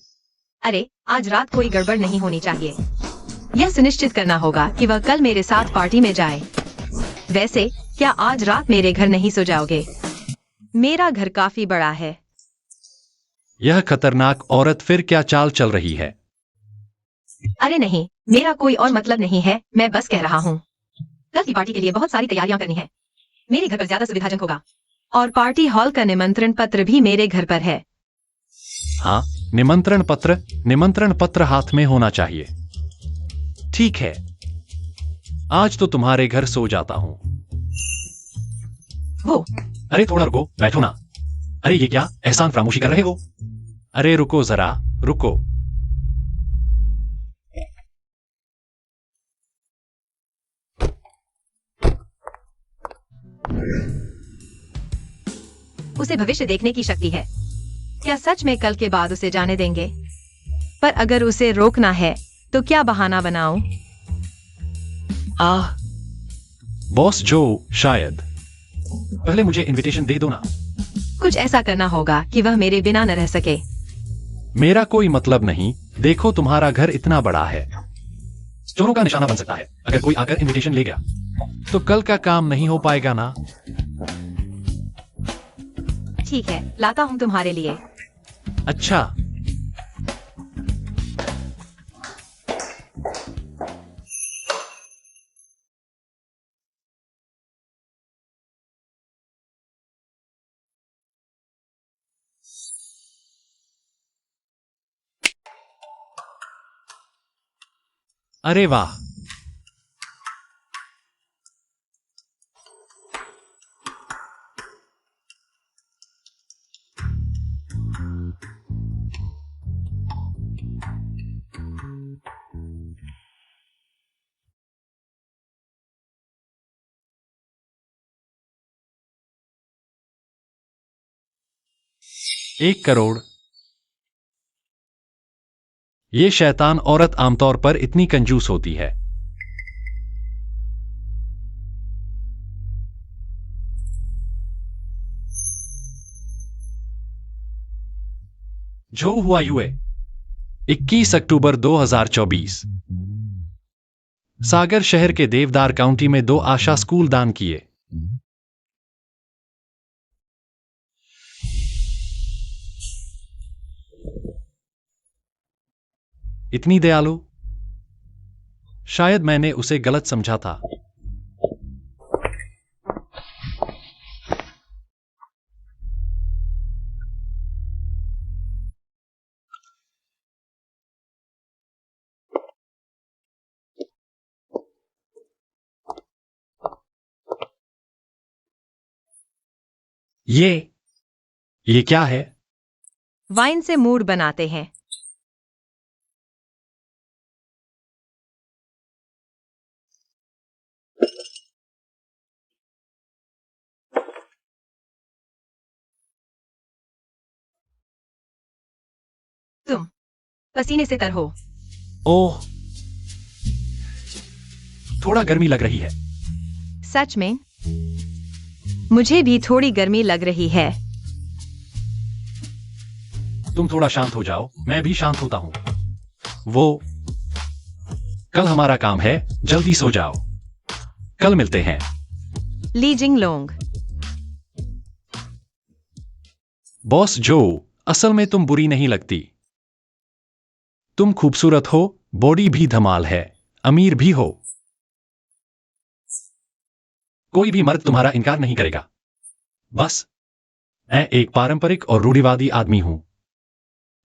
अरे आज रात कोई गड़बड़ नहीं होनी चाहिए। यह सुनिश्चित करना होगा कि वह कल मेरे साथ पार्टी में जाए। वैसे क्या आज रात मेरे घर नहीं सो जाओगे? मेरा घर काफी बड़ा है। यह खतरनाक औरत फिर क्या चाल चल रही है? अरे नहीं, मेरा कोई और मतलब नहीं है, मैं बस कह रहा हूँ कल की पार्टी के लिए बहुत सारी तैयारियां करनी है। मेरे घर पर ज्यादा सुविधाजनक होगा और पार्टी हॉल का निमंत्रण पत्र भी मेरे घर पर है। हाँ, निमंत्रण पत्र हाथ में होना चाहिए। ठीक है, आज तो तुम्हारे घर सो जाता हूं। वो अरे थोड़ा रुको, बैठो ना। अरे ये क्या एहसान फरामोशी कर रहे हो? अरे रुको जरा, रुको। उसे भविष्य देखने की शक्ति है। क्या सच में कल के बाद उसे जाने देंगे? पर अगर उसे रोकना है तो क्या बहाना बनाऊं? बॉस जो, शायद पहले मुझे इनविटेशन दे दो ना। कुछ ऐसा करना होगा कि वह मेरे बिना न रह सके। मेरा कोई मतलब नहीं। देखो तुम्हारा घर इतना बड़ा है, चोरों का निशाना बन सकता है। अगर कोई आकर इनविटेशन ले गया तो कल का काम नहीं हो पाएगा ना। ठीक है, लाता हूं तुम्हारे लिए। अच्छा, अरे वाह, एक करोड़। ये शैतान औरत आमतौर पर इतनी कंजूस होती है। जो हुआ यूए 21 अक्टूबर 2024। सागर शहर के देवदार काउंटी में 2 आशा स्कूल दान किए। इतनी दयालु? शायद मैंने उसे गलत समझा था। ये क्या है? वाइन से मूड बनाते हैं। तुम पसीने से तर हो। ओह, थोड़ा गर्मी लग रही है। सच में? मुझे भी थोड़ी गर्मी लग रही है। तुम थोड़ा शांत हो जाओ, मैं भी शांत होता हूं। कल हमारा काम है, जल्दी सो जाओ। कल मिलते हैं। ली जिंग लोंग। बॉस जो, असल में तुम बुरी नहीं लगती। तुम खूबसूरत हो, बॉडी भी धमाल है, अमीर भी हो। कोई भी मर्द तुम्हारा इनकार नहीं करेगा। बस मैं एक पारंपरिक और रूढ़िवादी आदमी हूं।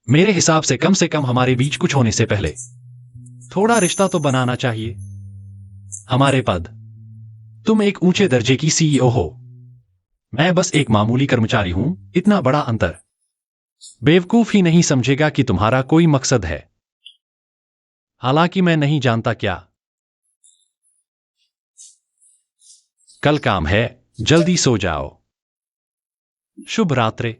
मेरे हिसाब से कम हमारे बीच कुछ होने से पहले थोड़ा रिश्ता तो बनाना चाहिए। हमारे पद, तुम एक ऊंचे दर्जे की सीईओ हो, मैं बस एक मामूली कर्मचारी हूं। इतना बड़ा अंतर बेवकूफ ही नहीं समझेगा कि तुम्हारा कोई मकसद है। हालांकि मैं नहीं जानता क्या। कल काम है, जल्दी सो जाओ। शुभ रात्रि।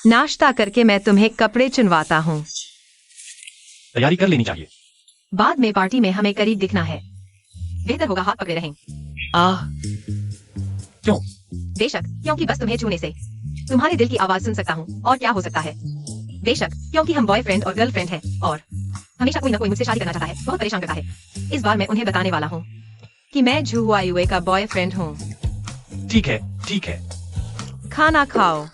नाश्ता करके मैं तुम्हें कपड़े चुनवाता हूँ। तैयारी कर लेनी चाहिए। बाद में पार्टी में हमें करीब दिखना है। बेहतर होगा हाथ पकड़े रहें। क्यों? बेशक, क्योंकि बस तुम्हें छूने से तुम्हारे दिल की आवाज सुन सकता हूँ। और क्या हो सकता है? बेशक, क्योंकि हम बॉयफ्रेंड और गर्लफ्रेंड हैं और हमेशा कोई ना कोई मुझसे शादी करना चाहता है, बहुत परेशान करता है। इस बार मैं उन्हें बताने वाला हूँ कि मैं झुहुआ युए का बॉयफ्रेंड हूँ। ठीक है, ठीक है। खाना खाओ।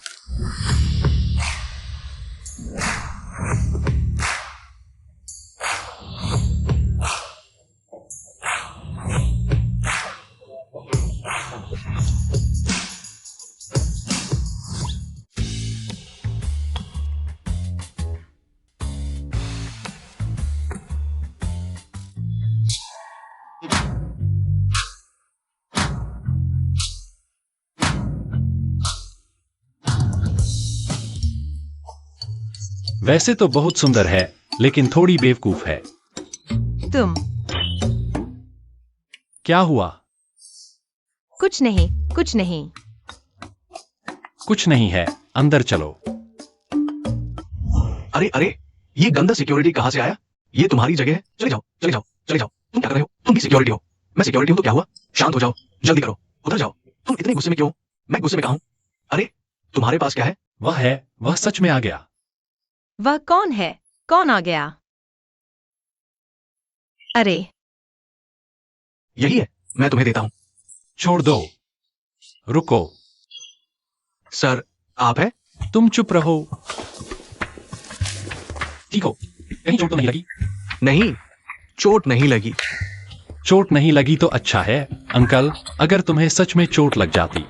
वैसे तो बहुत सुंदर है, लेकिन थोड़ी बेवकूफ है। तुम। क्या हुआ? कुछ नहीं, कुछ नहीं। कुछ नहीं है, अंदर चलो। अरे अरे, ये गंदा सिक्योरिटी कहाँ से आया? ये तुम्हारी जगह है, चले जाओ चले जाओ चले जाओ। तुम क्या कर रहे हो? तुम की सिक्योरिटी हो? मैं सिक्योरिटी हूं तो क्या हुआ? शांत हो जाओ, जल्दी करो, उधर जाओ। तुम इतने गुस्से में क्यों? मैं गुस्से में कहा हूं? अरे तुम्हारे पास क्या है? वह सच में आ गया। वह कौन है? कौन आ गया? अरे, यही है, मैं तुम्हें देता हूं। छोड़ दो। रुको। सर, आप है? तुम चुप रहो। ठीक हो? कहीं चोट तो नहीं लगी? नहीं, चोट नहीं लगी। चोट नहीं लगी तो अच्छा है। अंकल, अगर तुम्हें सच में चोट लग जाती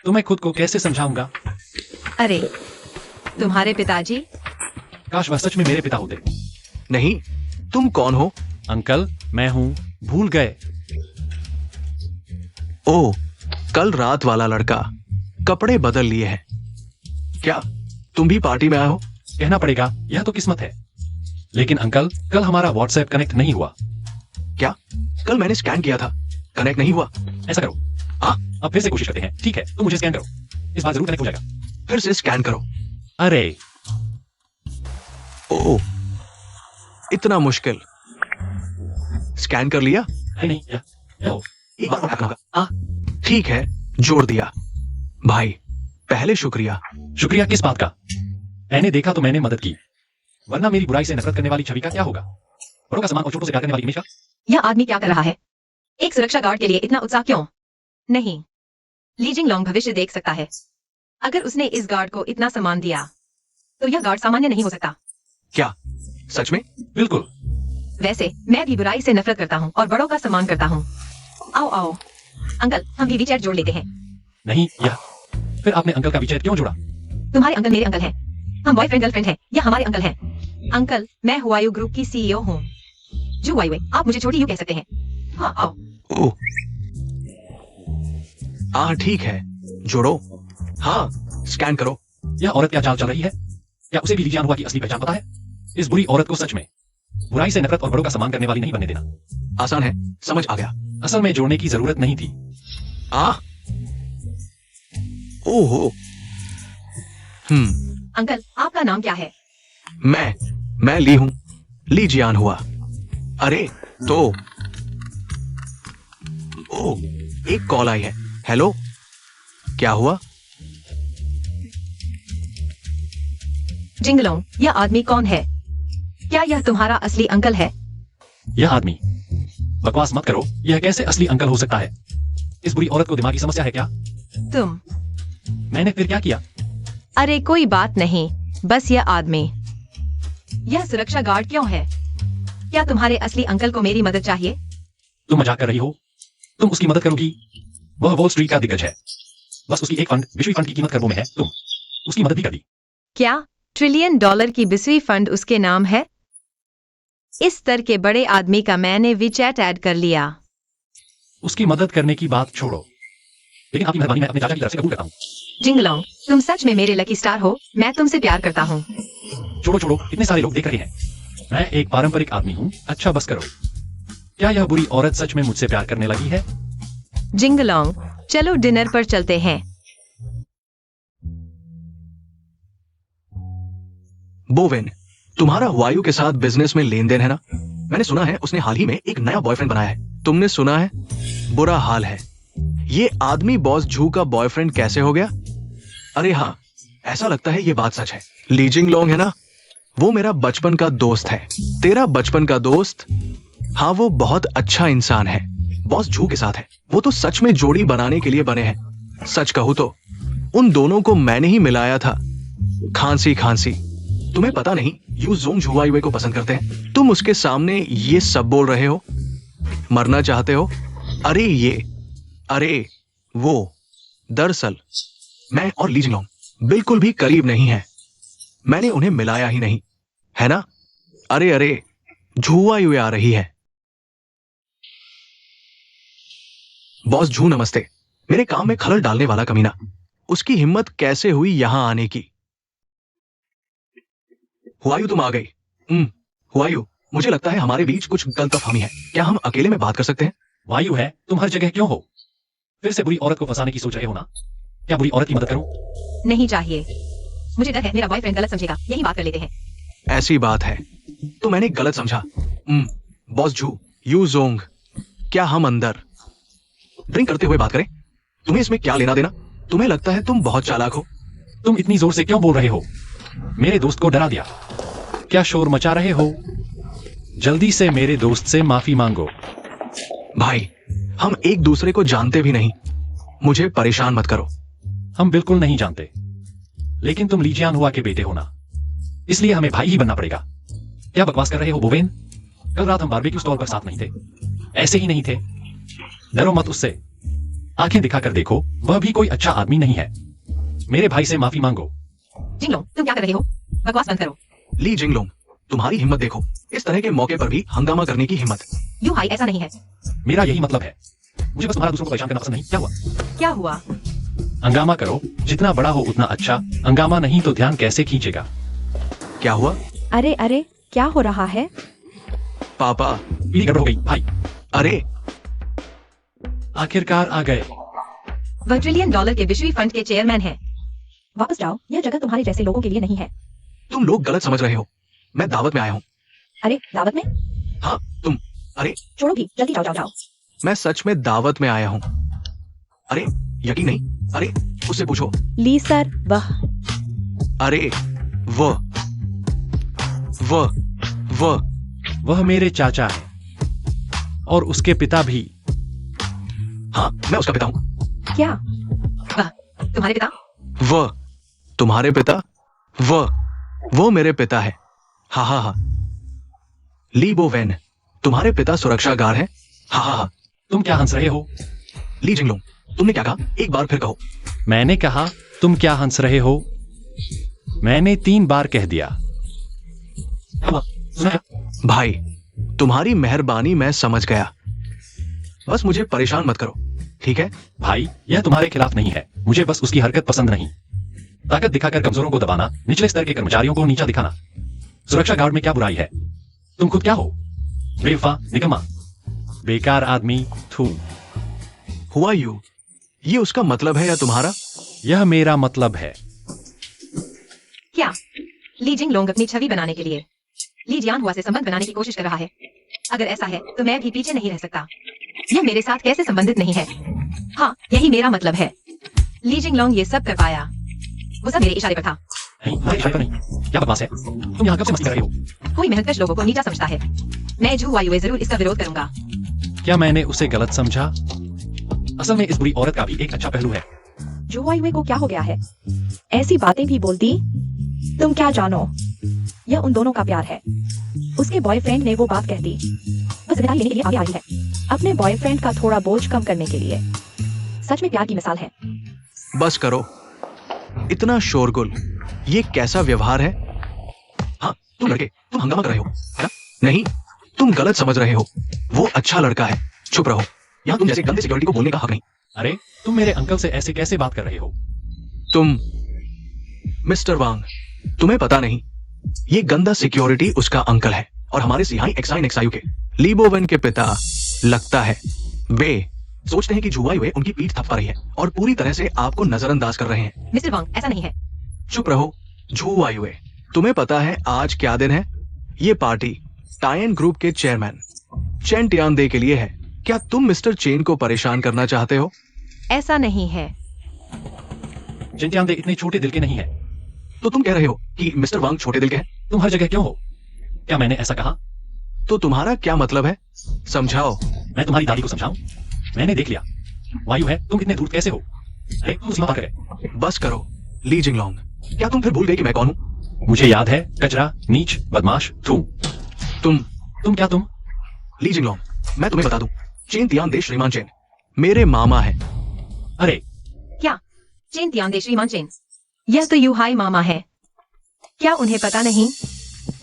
तो मैं खुद को कैसे समझाऊंगा? अरे, तुम्हारे पिताजी? काश वह सच में मेरे पिता होते। नहीं, तुम कौन हो? अंकल, मैं हूं। भूल गए? ओह, कल रात वाला लड़का। कपड़े बदल लिए हैं क्या? तुम भी पार्टी में आए हो? कहना पड़ेगा, यह तो किस्मत है। लेकिन अंकल, कल हमारा व्हाट्सएप कनेक्ट नहीं हुआ। क्या? कल मैंने स्कैन किया था, कनेक्ट नहीं हुआ। ऐसा करो, अब फिर से कोशिश करते हैं। ठीक है, तुम मुझे स्कैन करो, इस बार जरूर कनेक्ट हो जाएगा। फिर से स्कैन करो। अरे, ओह, इतना मुश्किल। स्कैन कर लिया? नहीं, एक बार और करना होगा। ठीक है, जोड़ दिया। भाई, पहले शुक्रिया। शुक्रिया किस बात का? मैंने देखा तो मैंने मदद की, वरना मेरी बुराई से नफरत करने वाली छवि का क्या होगा? बड़ों का सामान और छोटों से प्यार करने वाली इमेज का? यह आदमी क्या कर रहा है? एक सुरक्षा गार्ड के लिए इतना उत्साह क्यों? नहीं, ली जिंग लॉन्ग भविष्य देख सकता है। अगर उसने इस गार्ड को इतना सम्मान दिया तो यह गार्ड सामान्य नहीं हो सकता। क्या सच में? बिल्कुल। वैसे मैं भी बुराई से नफरत करता हूँ और बड़ों का सम्मान करता हूँ। आओ आओ अंकल, हम भी चैट जोड़ लेते हैं। नहीं, यह फिर आपने अंकल का विचैट क्यों जोड़ा? तुम्हारे अंकल मेरे अंकल हैं। हम बॉयफ्रेंड गर्लफ्रेंड हैं। यह हमारे अंकल हैं। अंकल, मैं हुआयू ग्रुप की सीईओ हूँ। जू वाई, आप मुझे छोटी यू कह सकते हैं। हाँ, आओ। ओह, ठीक है, जोड़ो। हाँ, स्कैन करो। यह औरत क्या चाल चल रही है? क्या उसे भी ली जियान हुआ की असली पहचान पता है? इस बुरी औरत को सच में बुराई से नफरत और बड़ों का सम्मान करने वाली नहीं बनने देना। आसान है, समझ आ गया। असल में जोड़ने की जरूरत नहीं थी। ओहो। अंकल, आपका नाम क्या है? मैं ली हूं। ली जियान हुआ। अरे तो ओह, एक कॉल आई है। हेलो, क्या हुआ? जिंगलोंग, यह आदमी कौन है? क्या यह तुम्हारा असली अंकल है? यह आदमी? बकवास मत करो, यह कैसे असली अंकल हो सकता है? इस बुरी औरत को दिमागी समस्या है क्या? तुम? मैंने फिर क्या किया? अरे कोई बात नहीं, बस यह आदमी। यह सुरक्षा गार्ड क्यों है? क्या तुम्हारे असली अंकल को मेरी मदद चाहिए? तुम मजाक कर रही हो? तुम उसकी मदद करोगी? वह वॉल स्ट्रीट का दिग्गज है। बस उसकी एक फंड, विश्वी फंड की कीमत करोड़ों में है। तुम उसकी मदद भी कर दी। क्या $1 ट्रिलियन की विश्वी फंड उसके नाम है? इस स्तर के बड़े आदमी का मैंने विचैट ऐड कर लिया। उसकी मदद करने की बात छोड़ो, लेकिन आपकी मेहरबानी मैं अपने चाचा की तरफ से कबूल करता हूँ। जिंगलोंग, तुम सच में मेरे लकी स्टार हो। मैं तुमसे प्यार करता हूँ। छोड़ो, इतने सारे लोग देख रहे हैं। मैं एक पारंपरिक आदमी हूँ। अच्छा बस करो। क्या यह बुरी औरत सच में मुझसे प्यार करने लगी है? जिंगलोंग, चलो डिनर पर चलते हैं। बोवेन, तुम्हारा हुआयू के साथ बिजनेस में लेन देन है ना? मैंने सुना है उसने हाल ही में एक नया बॉयफ्रेंड बनाया है। तुमने सुना है? बुरा हाल है। ये आदमी बॉस झू का बॉयफ्रेंड कैसे हो गया? अरे हाँ, ऐसा लगता है ये बात सच है। ली जिंग लॉन्ग है ना, वो मेरा बचपन का दोस्त है। तेरा बचपन का दोस्त? हाँ, वो बहुत अच्छा इंसान है। बॉस झू के साथ है। वो तो सच में जोड़ी बनाने के लिए बने हैं। सच कहूं तो उन दोनों को मैंने ही मिलाया था। खांसी तुम्हें पता नहीं, यू जोंग झुआईवे को पसंद करते हैं। तुम उसके सामने ये सब बोल रहे हो? मरना चाहते हो? अरे वो दरअसल मैं और ली जिंग लॉन्ग बिल्कुल भी करीब नहीं है। मैंने उन्हें मिलाया ही नहीं, है ना? अरे झुआईवे आ रही है। बॉस झू नमस्ते। मेरे काम में खलल डालने वाला कमीना, उसकी हिम्मत कैसे हुई यहां आने की? हुआ यू तुम आ गई। हुआ यू, मुझे लगता है हमारे बीच कुछ गलतफहमी है। क्या हम अकेले में बात कर सकते हैं? वायु है, तुम हर जगह क्यों हो? फिर से बुरी औरत को फंसाने की सोच रहे हो ना? क्या बुरी औरत की मदद करूं? नहीं चाहिए। मुझे डर है मेरा बॉयफ्रेंड गलत समझेगा। यही बात कर लेते हैं। ऐसी बात है तो मैंने गलत समझा। बॉस जू, यू जोंग, क्या हम अंदर ड्रिंक करते हुए बात करें? तुम्हें इसमें क्या लेना देना? तुम्हें लगता है तुम बहुत चालाक हो। तुम इतनी जोर से क्यों बोल रहे हो? मेरे दोस्त को डरा दिया। क्या शोर मचा रहे हो? जल्दी से मेरे दोस्त से माफी मांगो। भाई, हम एक दूसरे को जानते भी नहीं। मुझे परेशान मत करो। हम बिल्कुल नहीं जानते, लेकिन तुम लीजियान हुआ के बेटे हो ना, इसलिए हमें भाई ही बनना पड़ेगा। क्या बकवास कर रहे हो बोवेन? कल रात हम बारबेक्यू स्टॉल पर साथ नहीं थे? ऐसे ही नहीं थे? डरो मत उससे। आंखें दिखाकर देखो, वह भी कोई अच्छा आदमी नहीं है। मेरे भाई से माफी मांगो। जिंगलोंग, तुम क्या कर रहे हो? बकवास बंद करो। ली जिंगलोंग, तुम्हारी हिम्मत देखो। इस तरह के मौके पर भी हंगामा करने की हिम्मत। यू हाई, ऐसा नहीं है। मेरा यही मतलब है। मुझे बस तुम्हारा दूसरों को परेशान करना पसंद नहीं। क्या हुआ? क्या हुआ? हंगामा करो, जितना बड़ा हो उतना अच्छा। हंगामा नहीं तो ध्यान कैसे खींचेगा? क्या हुआ? अरे अरे, क्या हो रहा है? पापा। पीली गड़बड़ हो गई भाई। अरे, आखिरकार आ गए। वह $1 ट्रिलियन के विश्व फंड के चेयरमैन हैं। वापस जाओ, यह जगह तुम्हारे जैसे लोगों के लिए नहीं है। तुम लोग गलत समझ रहे हो। मैं दावत में आया हूँ। अरे, दावत में? हाँ, तुम। अरे, छोड़ो भी, जल्दी जाओ जाओ जाओ। मैं सच में दावत में आया हूँ। अरे, यकीन नहीं। अरे, उससे पूछो। ली सर, वह अरे, वह मेरे चाचा है और उसके पिता भी। हाँ, मैं उसका पिता हूँ। क्या? वाह, तुम्हारे पिता? वह तुम्हारे पिता? वो मेरे पिता है। हाँ हाँ हाँ। ली बोवेन, तुम्हारे पिता सुरक्षा गार्ड है? हाँ हाँ हाँ। तुम क्या हंस रहे हो? ली जिंगलोंग, तुमने क्या कहा? एक बार फिर कहो। मैंने कहा तुम क्या हंस रहे हो? मैंने 3 बार कह दिया। भाई, तुम्हारी मेहरबानी मैं समझ गया। बस मुझे परेशान मत करो, ठीक है? भाई, यह तुम्हारे खिलाफ नहीं है। मुझे बस उसकी हरकत पसंद नहीं। ताकत दिखाकर कमजोरों को दबाना, निचले स्तर के कर्मचारियों को नीचा दिखाना। सुरक्षा गार्ड में क्या बुराई है? तुम खुद क्या हो? बेवफा, निकम्मा, बेकार आदमी, थू। हुआ यू, ये उसका मतलब है या तुम्हारा? यह मेरा मतलब है। क्या? ली जिंगलोंग अपनी छवि बनाने के लिए ली जियान हुआ से संबंध बनाने की कोशिश कर रहा है। अगर ऐसा है तो मैं भी पीछे नहीं रह सकता। यह मेरे साथ कैसे संबंधित नहीं है? हाँ, यही मेरा मतलब है। ली जिंगलोंग ये सब कर पाया, वो सब मेरे इशारे पर था। नहीं, तुम्हारे इशारे पर नहीं। क्या बकवास है? तुम यहाँ कब से मस्ती कर रहे हो? कोई मेहनतकश लोगों को नीचा समझता है। मैं जू वायुए जरूर इसका विरोध करूंगा। क्या मैंने उसे गलत समझा? असल में इस बुरी औरत का भी एक अच्छा पहलू है। जो वायुए को क्या हो गया है? ऐसी बातें भी बोलती? तुम क्या जानो? यह उन दोनों का प्यार है। उसके बॉयफ्रेंड ने वो बात कह दी, बस जिम्मेदारी लेने के लिए आगे आई है, अपने बॉयफ्रेंड का थोड़ा बोझ कम करने के लिए। सच में प्यार की मिसाल है। बस करो, इतना शोरगुल, ये कैसा व्यवहार है? हाँ, तुम लड़के, तुम हंगामा कर रहे हो, है ना? नहीं, तुम गलत समझ रहे हो। वो अच्छा लड़का है। चुप रहो। यहाँ तुम जैसे गंदे सिक्योरिटी को बोलने का हक नहीं। अरे, तुम मेरे अंकल से ऐसे कैसे बात कर रहे हो? तुम मिस्टर वांग, तुम्हें पता नहीं, ये गंदा सिक्योरिटी उसका अंकल है और हमारे सिहाई एक्साइन एक्सायु के ली बोवेन के पिता। लगता है वे सोचते हैं कि जुआ हुए उनकी पीठ थपका रही है और पूरी तरह से आपको नजरअंदाज कर रहे हैं। मिस्टर वांग, ऐसा नहीं है। चुप रहो, जुआ हुए। तुम्हें पता है आज क्या दिन है? ये पार्टी टायन ग्रुप के चेयरमैन चेन टियानदे के लिए है। क्या तुम मिस्टर चेन को परेशान करना चाहते हो? ऐसा नहीं है। चेन टियानदे इतने छोटे दिल के नहीं है। तो तुम कह रहे हो कि मिस्टर वांग छोटे दिल के हैं? तुम हर जगह क्यों हो? क्या मैंने ऐसा कहा? तो तुम्हारा क्या मतलब है? समझाओ। मैं तुम्हारी दादी को समझाऊं? मैंने देख लिया। वायु है, तुम इतने धूर्त कैसे हो? अरे, तुम सीमा पार करे। बस करो ली जिंगलोंग, क्या तुम फिर भूल गए कि मैं कौन हूँ? मुझे याद है, कचरा, नीच, बदमाश, थू। तुम क्या तुम? ली जिंगलोंग, मैं तुम्हें बता दूं, चेन तियानदे श्रीमान चेन मेरे मामा है। अरे, क्या? चेन तियानदे श्रीमान चेन? यह तो यूहाई मामा है। क्या उन्हें पता नहीं?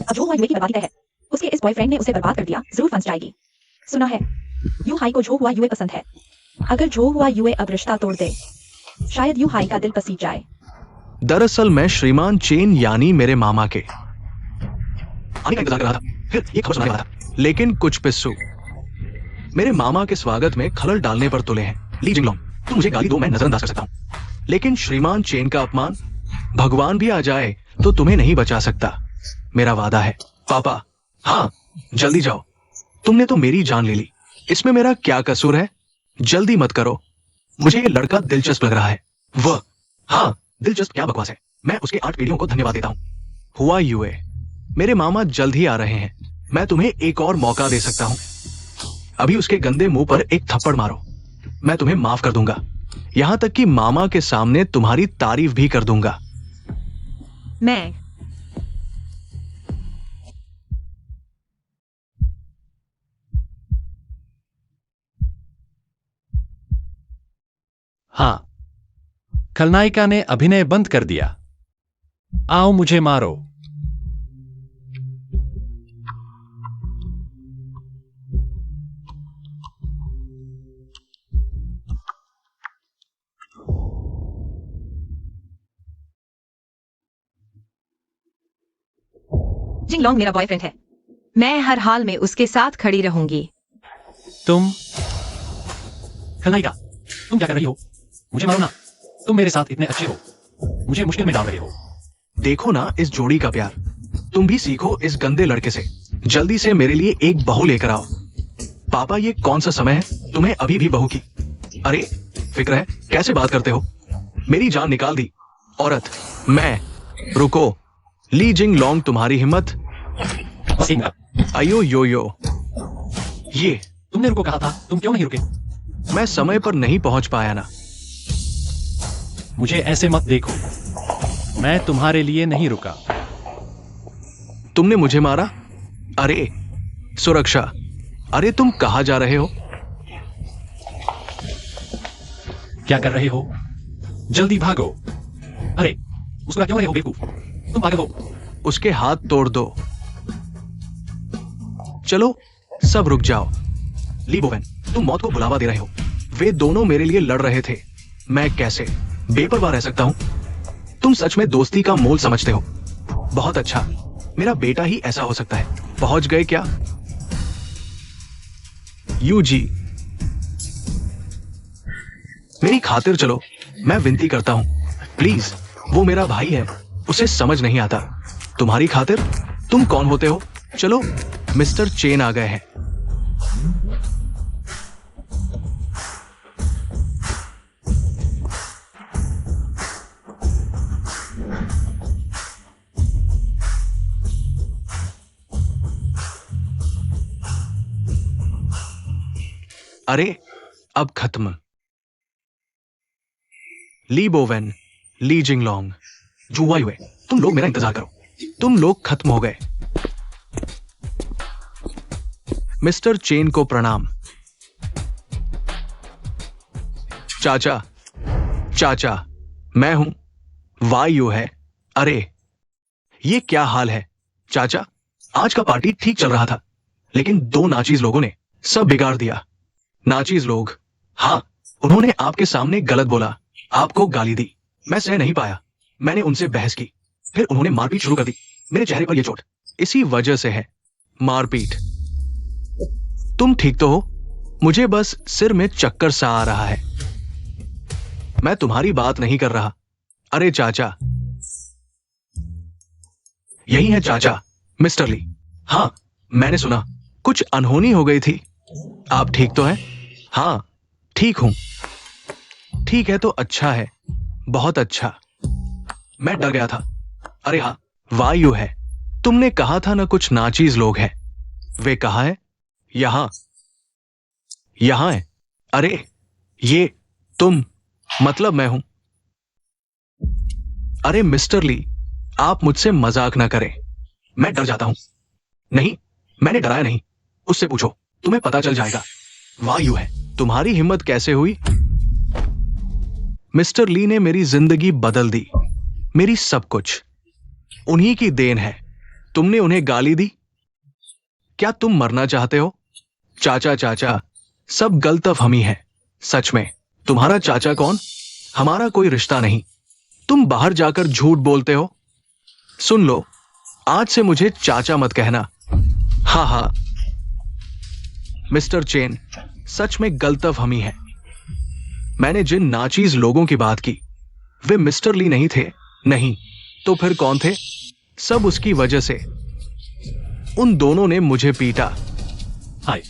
अब जो वायुए की बर्बादी तय है। उसके इस बॉयफ्रेंड ने उसे बर्बाद कर दिया, जरूर फंस जाएगी। सुना है, यू हाई को जो हुआ यूए पसंद है। अगर जो हुआ यूए अब रिश्ता तोड़ दे, शायद यू हाई का दिल पसीज जाए। दरअसल मैं श्रीमान चेन यानी मेरे मामा के आने का इंतजार कर रहा था, फिर ये खबर सुनाने वाला था। लेकिन कुछ पिस्सू मेरे मामा के स्वागत में खलल डालने पर तुले हैं। ली जिंगलोंग, तुम मुझे गाली दो, मैं नजरअंदाज कर सकता हूँ, लेकिन श्रीमान चेन का अपमान, भगवान भी आ जाए तो तुम्हें नहीं बचा सकता। मेरा वादा है। पापा, हाँ, जल्दी जाओ। तुमने तो मेरी जान ले ली, इसमें मेरा क्या कसूर है? जल्दी मत करो, मुझे ये लड़का दिलचस्प लग रहा है। वह, हाँ, दिलचस्प क्या बकवास है। मैं उसके 8 पीढ़ियों को धन्यवाद देता हूँ। हुआ यूए, मेरे मामा जल्द ही आ रहे हैं। मैं तुम्हें एक और मौका दे सकता हूँ। अभी उसके गंदे मुंह पर एक थप्पड़ मारो, मैं तुम्हें माफ कर दूंगा। यहां तक कि मामा के सामने तुम्हारी तारीफ भी कर दूंगा। मैं हाँ, खलनायिका ने अभिनय बंद कर दिया। आओ मुझे मारो। जिंगलोंग मेरा बॉयफ्रेंड है, मैं हर हाल में उसके साथ खड़ी रहूंगी। तुम खलनायिका, तुम क्या कर रही हो? मुझे मारो ना, तुम मेरे साथ इतने अच्छे हो, मुझे मुश्किल में डाल रहे हो। देखो ना इस जोड़ी का प्यार। तुम भी सीखो इस गंदे लड़के से। जल्दी से मेरे लिए एक बहू लेकर आओ। पापा, ये कौन सा समय है तुम्हें अभी भी बहू की? अरे फिक्र है, कैसे बात करते हो? मेरी जान निकाल दी औरत। मैं, रुको। ली जिंग लोंग, तुम्हारी हिम्मत। बस एक मिनट। अयो यो यो, ये तुमने रुको कहा था, तुम क्यों नहीं रुके? मैं समय पर नहीं पहुंच पाया ना। मुझे ऐसे मत देखो, मैं तुम्हारे लिए नहीं रुका। तुमने मुझे मारा? अरे सुरक्षा। अरे तुम कहां जा रहे हो? क्या कर रहे हो? जल्दी भागो। अरे उसका क्यों रहे हो बेवकूफ? तुम पागल हो। उसके हाथ तोड़ दो। चलो सब रुक जाओ। ली बोवेन, तुम मौत को बुलावा दे रहे हो। वे दोनों मेरे लिए लड़ रहे थे, मैं कैसे बेपरवाह रह सकता हूं? तुम सच में दोस्ती का मोल समझते हो। बहुत अच्छा, मेरा बेटा ही ऐसा हो सकता है। पहुंच गए क्या? यू जी, मेरी खातिर चलो, मैं विनती करता हूं, प्लीज। वो मेरा भाई है, उसे समझ नहीं आता। तुम्हारी खातिर? तुम कौन होते हो? चलो, मिस्टर चेन आ गए हैं। अरे अब खत्म। ली बोवेन, ली जिंगलोंग, जुआ युए, तुम लोग मेरा इंतजार करो। तुम लोग खत्म हो गए। मिस्टर चेन को प्रणाम। चाचा, चाचा, मैं हूं। वायु है। अरे ये क्या हाल है चाचा? आज का पार्टी ठीक चल रहा था, लेकिन 2 नाचीज लोगों ने सब बिगाड़ दिया। नाचीज लोग? हाँ, उन्होंने आपके सामने गलत बोला, आपको गाली दी। मैं सह नहीं पाया, मैंने उनसे बहस की, फिर उन्होंने मारपीट शुरू कर दी। मेरे चेहरे पर यह चोट इसी वजह से है, मारपीट। तुम ठीक तो हो? मुझे बस सिर में चक्कर सा आ रहा है। मैं तुम्हारी बात नहीं कर रहा। अरे चाचा, यही है चाचा, मिस्टर ली। हाँ, मैंने सुना कुछ अनहोनी हो गई थी। आप ठीक तो हैं? हाँ, ठीक हूं। ठीक है तो अच्छा है, बहुत अच्छा। मैं डर गया था। अरे हाँ, वायु है। तुमने कहा था ना कुछ नाचीज लोग हैं। वे कहाँ है? यहां, यहां है। अरे ये तुम, मतलब मैं हूं। अरे मिस्टर ली, आप मुझसे मजाक ना करें, मैं डर जाता हूं। नहीं, मैंने डराया नहीं, उससे पूछो, तुम्हें पता चल जाएगा। वायु है। तुम्हारी हिम्मत कैसे हुई? मिस्टर ली ने मेरी जिंदगी बदल दी, मेरी सब कुछ उन्हीं की देन है। तुमने उन्हें गाली दी। क्या तुम मरना चाहते हो? चाचा, चाचा, सब गलतफहमी है। सच में तुम्हारा चाचा कौन? हमारा कोई रिश्ता नहीं। तुम बाहर जाकर झूठ बोलते हो। सुन लो, आज से मुझे चाचा मत कहना। हाँ हाँ मिस्टर चेन, सच में गलतफहमी है। मैंने जिन नाचीज लोगों की बात की वे मिस्टर ली नहीं थे। नहीं तो फिर कौन थे? सब उसकी वजह से। उन दोनों ने मुझे पीटा। हाय।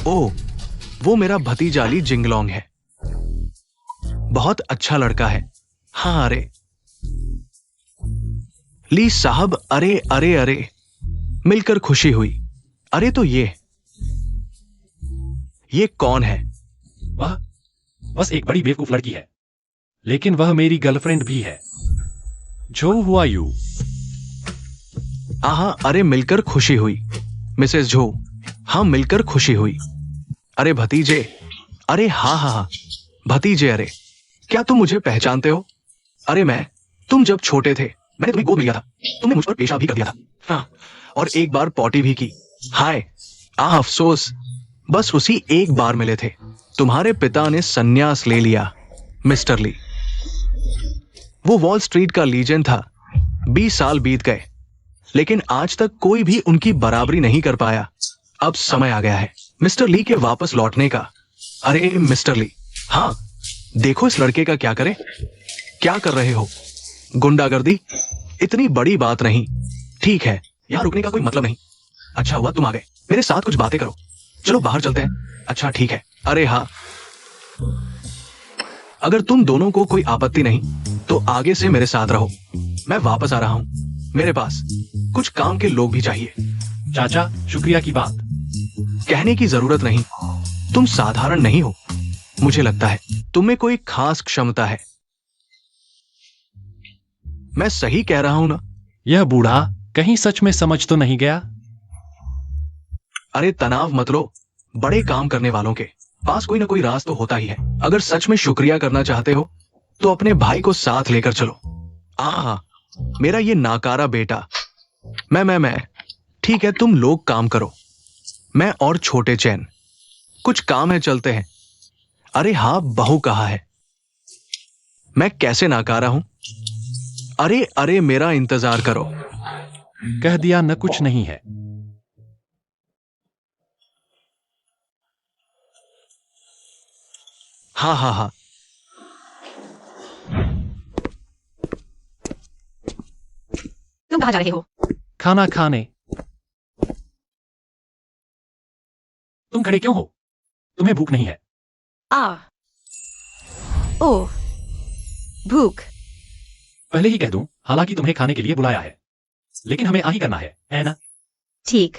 ओह, वो मेरा भतीजा ली जिंगलोंग है। बहुत अच्छा लड़का है। हाँ अरे ली साहब, अरे अरे अरे, मिलकर खुशी हुई। अरे तो ये कौन है? वह बस एक बड़ी बेवकूफ लड़की है, लेकिन वह मेरी गर्लफ्रेंड भी है। जो हुआ यू। आहा, अरे मिलकर खुशी हुई मिसेस झो। हाँ मिलकर खुशी हुई। अरे भतीजे, अरे हाँ हाँ हाँ भतीजे, अरे क्या तुम मुझे पहचानते हो? अरे तुम जब छोटे थे मैंने तुम्हें गोद लिया था। तुमने मुझ पर पेशाब भी कर दिया था। हाँ, और एक बार पॉटी भी की। हाय अफसोस, बस उसी एक बार मिले थे। तुम्हारे पिता ने संन्यास ले लिया मिस्टर ली। वो वॉल स्ट्रीट का लीजेंड था। 20 साल बीत गए लेकिन आज तक कोई भी उनकी बराबरी नहीं कर पाया। अब समय आ गया है मिस्टर ली के वापस लौटने का। अरे मिस्टर ली, हाँ देखो इस लड़के का क्या करे। क्या कर रहे हो? गुंडागर्दी? इतनी बड़ी बात नहीं। ठीक है, यहाँ रुकने का कोई मतलब नहीं। अच्छा हुआ तुम आ गए। मेरे साथ कुछ बातें करो। चलो बाहर चलते हैं। अच्छा ठीक है। अरे हाँ, अगर तुम दोनों को कोई आपत्ति नहीं तो आगे से मेरे साथ रहो। मैं वापस आ रहा हूं। मेरे पास कुछ काम के लोग भी चाहिए। चाचा, शुक्रिया की बात। कहने की जरूरत नहीं। तुम साधारण नहीं हो। मुझे लगता है तुम में कोई खास क्षमता है। मैं सही कह रहा हूं ना? यह बूढ़ा कहीं सच में समझ तो नहीं गया? अरे तनाव मत लो। बड़े काम करने वालों के पास कोई ना कोई राज तो होता ही है। अगर सच में शुक्रिया करना चाहते हो तो अपने भाई को साथ लेकर चलो। मेरा ये नाकारा बेटा। मैं ठीक है, तुम लोग काम करो। मैं और छोटे चैन कुछ काम है, चलते हैं। अरे हाँ, बहू कहाँ है? मैं कैसे नाकारा हूं? अरे अरे मेरा इंतजार करो। कह दिया न, कुछ नहीं है। हाँ हाँ हाँ, तुम कहाँ जा रहे हो? खाना खाने। तुम खड़े क्यों हो? तुम्हें भूख नहीं है? ओह, भूख। पहले ही कह दूं, हालांकि तुम्हें खाने के लिए बुलाया है, लेकिन हमें आ ही करना है ना? ठीक।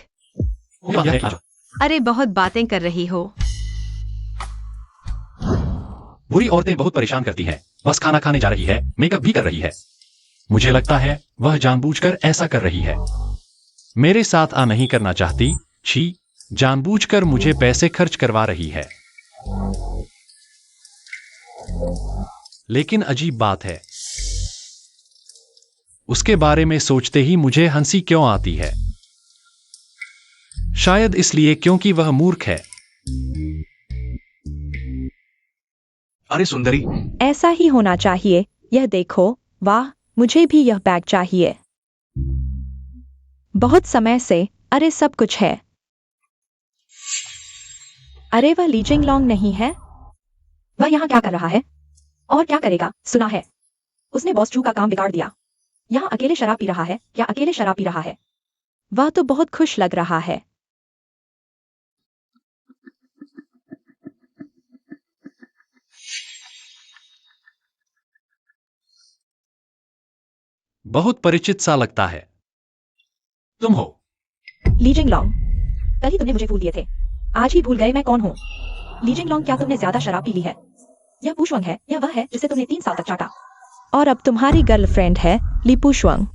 वो क्या है? आजा। अरे बहुत बातें कर रही हो। बुरी औरतें बहुत परेशान करती हैं। बस खाना खाने जा रही है, मेकअप भी कर रही है। मुझे लगता है वह जानबूझकर ऐसा कर रही है। मेरे साथ आ नहीं करना चाहती। छी, जानबूझकर मुझे पैसे खर्च करवा रही है। लेकिन अजीब बात है, उसके बारे में सोचते ही मुझे हंसी क्यों आती है? शायद इसलिए क्योंकि वह मूर्ख है। अरे सुंदरी, ऐसा ही होना चाहिए। यह देखो, वाह, मुझे भी यह बैग चाहिए। बहुत समय से। अरे सब कुछ है। अरे वह ली जिंगलोंग नहीं है? वह यहाँ क्या कर रहा है? और क्या करेगा? सुना है उसने बॉस चू का काम बिगाड़ दिया। यहाँ अकेले शराब पी रहा है। क्या अकेले शराब पी रहा है? वह तो बहुत खुश लग रहा है। बहुत परिचित सा लगता है। तुम हो? ली जिंगलोंग, कल ही तुमने मुझे फूल दिए थे, आज ही भूल गए मैं कौन हूँ? ली जिंगलोंग, क्या तुमने ज्यादा शराब पी ली है? यह पुशवंग है। यह वह है जिसे तुमने 3 साल तक चाटा। और अब तुम्हारी गर्लफ्रेंड है ली पुशवंग।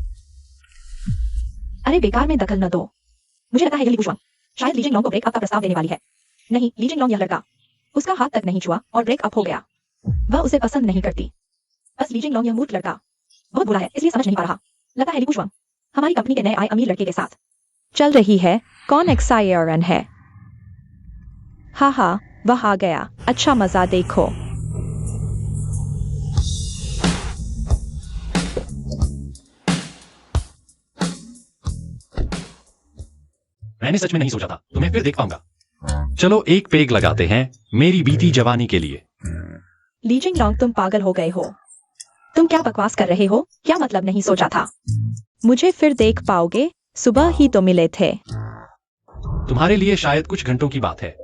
अरे बेकार में दखल न दो। मुझे लगा है ये ली पुशवंग शायद ली जिंगलोंग को ब्रेकअप का प्रस्ताव देने वाली है। नहीं, ली जिंगलोंग यह लड़का उसका हाथ तक नहीं छुआ और ब्रेकअप हो गया। वह उसे पसंद नहीं करती। बस ली जिंगलोंग यह मूर्ख लड़का बहुत बुरा है, इसलिए समझ नहीं पा रहा। लगता है ली पुशवंग हमारी कंपनी के नए आए अमीर लड़के के साथ चल रही है। कौन एक्सायरन है? हाँ, वह आ गया। अच्छा मजा देखो। मैंने सच में नहीं सोचा था तुम्हें फिर देख पाऊंगा। चलो एक पेग लगाते हैं मेरी बीती जवानी के लिए। ली जिंगलॉन्ग, तुम पागल हो गए हो। तुम क्या बकवास कर रहे हो? क्या मतलब नहीं सोचा था? मुझे फिर देख पाओगे? सुबह ही तो मिले थे। तुम्हारे लिए शायद कुछ घंटों की बात है,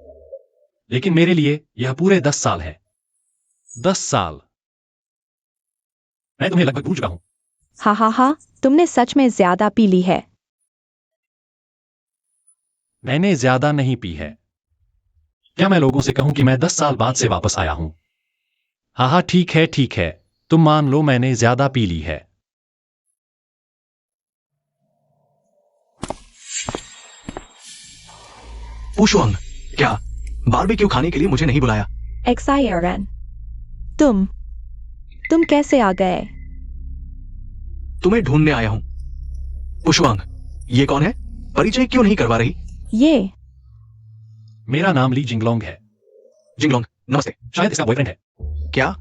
लेकिन मेरे लिए यह पूरे 10 साल है। 10 साल। मैं तुम्हें लगभग भूल चुका हूं। हा हा हा, तुमने सच में ज्यादा पी ली है। मैंने ज्यादा नहीं पी है। क्या मैं लोगों से कहूं कि मैं 10 साल बाद से वापस आया हूं? हाँ हाँ, ठीक है ठीक है, तुम मान लो मैंने ज्यादा पी ली है। पुशवांग, क्या बारबेक्यू खाने के लिए मुझे नहीं बुलाया? XIRN, तुम कैसे आ गए? तुम्हें ढूंढने आया हूं। पुशवांग, ये कौन है? परिचय क्यों नहीं करवा रही? ये मेरा नाम ली जिंगलोंग है। जिंगलोंग, नमस्ते। शायद इसका बॉयफ्रेंड है। क्या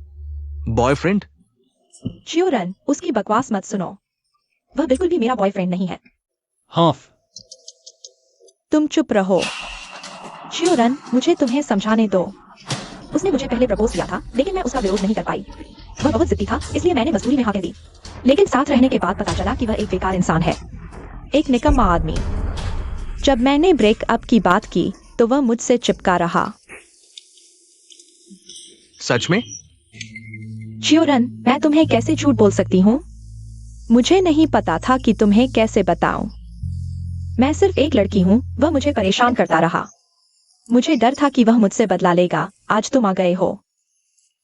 बॉयफ्रेंड? चियोरन, उसकी बकवास मत सुनो। वह बिल्कुल भी मेरा बॉयफ्रेंड नहीं है। हाँ, तुम चुप रहो। चियोरन, मुझे तुम्हें समझाने दो। उसने मुझे पहले प्रपोज किया था, लेकिन मैं उसका विरोध नहीं कर पाई। वह बहुत जिद्दी था, इसलिए मैंने मजबूरी में हाँ कह दी। लेकिन साथ रहने के बाद पता चला कि वह एक बेकार इंसान है, एक निकम्मा आदमी। जब मैंने ब्रेकअप की बात की तो वह मुझसे चिपका रहा। सच में? चियोरन, मैं तुम्हें कैसे झूठ बोल सकती हूँ? मुझे नहीं पता था कि तुम्हें कैसे बताऊं। मैं सिर्फ एक लड़की हूँ, वह मुझे परेशान करता रहा। मुझे डर था कि वह मुझसे बदला लेगा। आज तुम आ गए हो।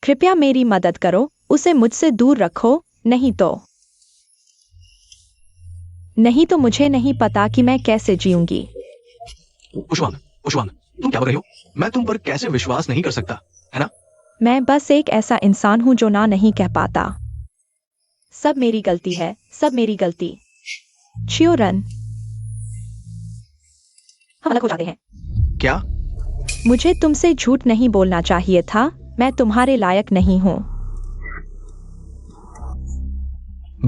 कृपया मेरी मदद करो, उसे मुझसे दूर रखो, नहीं तो मुझे नहीं पता कि मैं कैसे जीऊंगी। पुशवांग, पुशवांग, तुम क्या कर रही हो? मैं तुम पर कैसे विश्वास नहीं कर सकता, है ना? मैं बस एक ऐसा इंसान हूं जो ना नहीं कह पाता। सब मेरी गलती है, सब मेरी गलती। चियोरन, हम अलग हो जाते हैं। क्या? मुझे तुमसे झूठ नहीं बोलना चाहिए था। मैं तुम्हारे लायक नहीं हूं।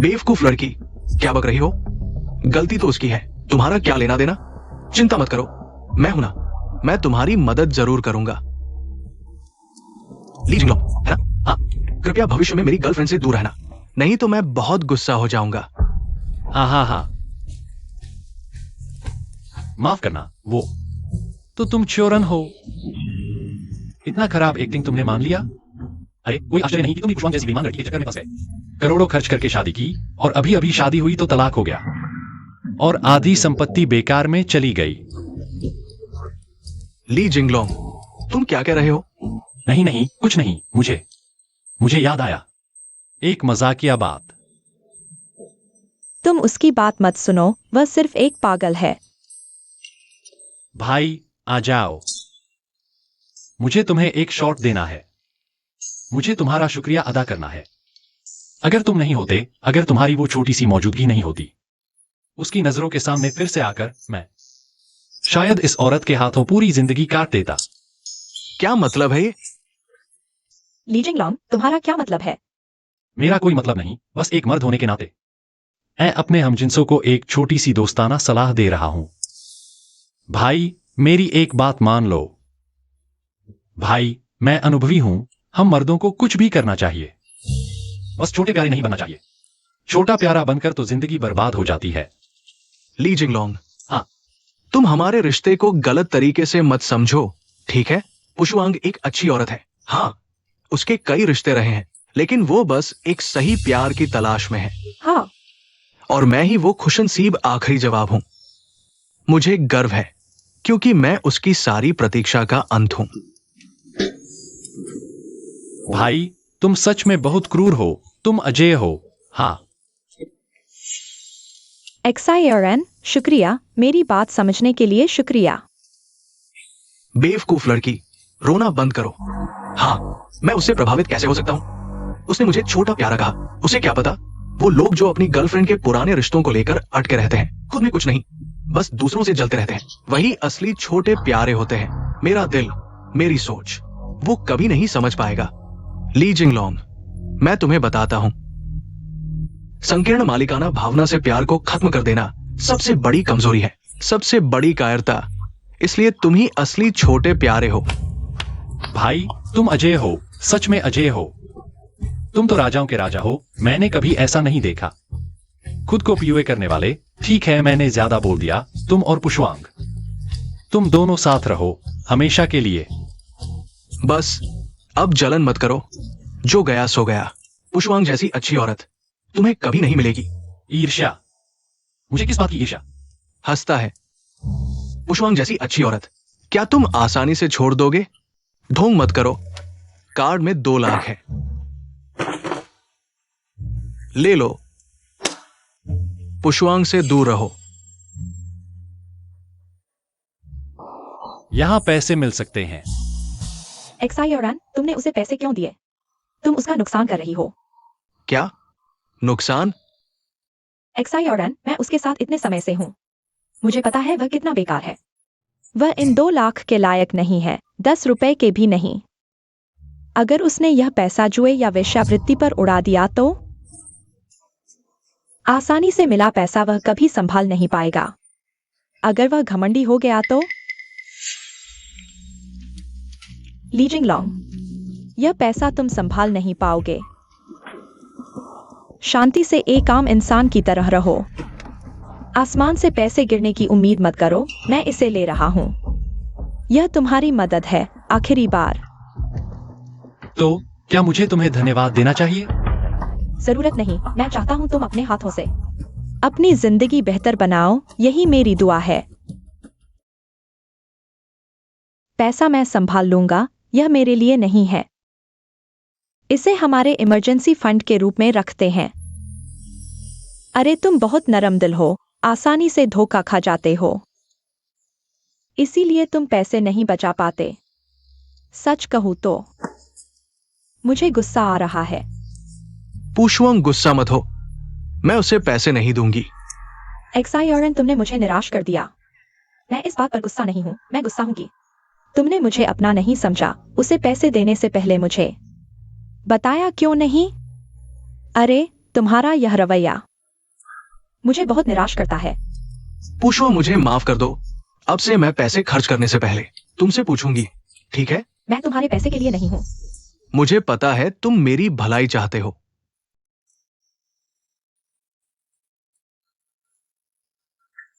बेवकूफ लड़की, क्या बक रही हो? गलती तो उसकी है, तुम्हारा क्या लेना देना? चिंता मत करो, मैं हूं ना, मैं तुम्हारी मदद जरूर करूंगा। ली जिंगलोंग, है ना? हाँ, कृपया भविष्य में मेरी गर्लफ्रेंड से दूर रहना, नहीं तो मैं बहुत गुस्सा हो जाऊंगा। हाँ, माफ करना, वो तो तुम चोरन हो। इतना खराब एक्टिंग तुमने मान लिया? अरे कोई आश्चर्य नहीं कि तुम पुष्पांग जैसी बेईमान लड़की के चक्कर में फंस गए। करोड़ों खर्च करके शादी की और अभी अभी शादी हुई तो तलाक हो गया और आधी संपत्ति बेकार में चली गई। ली जिंगलोंग, तुम क्या कह रहे हो? नहीं, कुछ नहीं। मुझे याद आया एक मजाकिया बात। तुम उसकी बात मत सुनो, वह सिर्फ एक पागल है। भाई आ जाओ, मुझे तुम्हें एक शॉट देना है। मुझे तुम्हारा शुक्रिया अदा करना है। अगर तुम नहीं होते, अगर तुम्हारी वो छोटी सी मौजूदगी नहीं होती, उसकी नजरों के सामने फिर से आकर मैं शायद इस औरत के हाथों पूरी जिंदगी काट देता। क्या मतलब है ये? ली जिंगलॉन्ग, तुम्हारा क्या मतलब है? मेरा कोई मतलब नहीं, बस एक मर्द होने के नाते मैं अपने हमजिंसों को एक छोटी सी दोस्ताना सलाह दे रहा हूं। भाई, मेरी एक बात मान लो। भाई, मैं अनुभवी हूं, हम मर्दों को कुछ भी करना चाहिए, बस छोटे प्यारे नहीं बनना चाहिए। छोटा प्यारा बनकर तो जिंदगी बर्बाद हो जाती है। ली जिंगलोंग, हाँ। तुम हमारे रिश्ते को गलत तरीके से मत समझो, ठीक है? पुशवांग एक अच्छी औरत है। हाँ, उसके कई रिश्ते रहे हैं, लेकिन वो बस एक सही प्यार की तलाश में है। हाँ, और मैं ही वो खुशनसीब आखिरी जवाब हूं। मुझे गर्व है, क्योंकि मैं उसकी सारी प्रतीक्षा का अंत हूं। भाई, तुम सच में बहुत क्रूर हो, तुम अजेय हो। हाँ। XIRN, शुक्रिया, मेरी बात समझने के लिए शुक्रिया। बेवकूफ लड़की, रोना बंद करो। हाँ, मैं उससे प्रभावित कैसे हो सकता हूं? उसने मुझे छोटा प्यारा कहा। उसे क्या पता, वो लोग जो अपनी गर्लफ्रेंड के पुराने रिश्तों को लेकर अटके रहते हैं, खुद में कुछ नहीं, बस दूसरों से जलते रहते हैं, वही असली छोटे प्यारे होते हैं। मेरा दिल, मेरी सोच, वो कभी नहीं समझ पाएगा। ली जिंगलोंग, मैं तुम्हें बताता हूं, संकीर्ण मालिकाना भावना से प्यार को खत्म कर देना सबसे बड़ी कमजोरी है। सबसे बड़ी कायरता, इसलिए तुम ही असली छोटे प्यारे हो। भाई तुम अजय हो, सच में अजय हो। तुम तो राजाओं के राजा हो, मैंने कभी ऐसा नहीं देखा। खुद को पीयूए करने वाले। ठीक है, मैंने ज्यादा बोल दिया। तुम और पुष्वांग, तुम दोनों साथ रहो हमेशा के लिए। बस अब जलन मत करो, जो गया सो गया। पुष्वांग जैसी अच्छी औरत तुम्हें कभी नहीं मिलेगी। ईर्ष्या? मुझे किस बात की ईर्ष्या? हंसता है। पुष्वांग जैसी अच्छी औरत क्या तुम आसानी से छोड़ दोगे? ढोंग मत करो, कार्ड में 2 लाख है, ले लो। पुष्वांग से दूर रहो। यहां पैसे मिल सकते हैं। एक्सायोरन, तुमने उसे पैसे क्यों दिए? तुम उसका नुकसान कर रही हो। क्या नुकसान? एक्सायोरन, मैं उसके साथ इतने समय से हूं। मुझे पता है वह कितना बेकार है। वह इन 2 लाख के लायक नहीं है, 10 रुपए के भी नहीं। अगर उसने यह पैसा जुए या वेश्यावृत्ति पर उड़ा दिया तो आसानी से मिला पैसा वह कभी संभाल नहीं पाएगा। अगर वह घमंडी हो गया तो ली जिंगलॉन्ग, यह पैसा तुम संभाल नहीं पाओगे। शांति से एक आम इंसान की तरह रहो। आसमान से पैसे गिरने की उम्मीद मत करो, मैं इसे ले रहा हूं। यह तुम्हारी मदद है, आखिरी बार। तो क्या मुझे तुम्हें धन्यवाद देना चाहिए? जरूरत नहीं, मैं चाहता हूं तुम अपने हाथों से अपनी जिंदगी बेहतर बनाओ, यही मेरी दुआ है। पैसा मैं संभाल लूंगा, यह मेरे लिए नहीं है। इसे हमारे इमरजेंसी फंड के रूप में रखते हैं। अरे तुम बहुत नरम दिल हो, आसानी से धोखा खा जाते हो, इसीलिए तुम पैसे नहीं बचा पाते। सच कहूं तो मुझे गुस्सा आ रहा है। पुष्वांग गुस्सा मत हो, मैं उसे पैसे नहीं दूंगी। एक्सायोरन, तुमने मुझे निराश कर दिया। मैं इस बात पर गुस्सा नहीं हूं, मैं गुस्सा हूं कि तुमने मुझे अपना नहीं समझा। उसे पैसे देने से पहले मुझे बताया क्यों नहीं? अरे तुम्हारा यह रवैया मुझे बहुत निराश करता है। पुष्वा, मुझे माफ कर दो। अब से मैं पैसे खर्च करने से पहले तुमसे पूछूंगी, ठीक है? मैं तुम्हारे पैसे के लिए नहीं हूं। मुझे पता है तुम मेरी भलाई चाहते हो।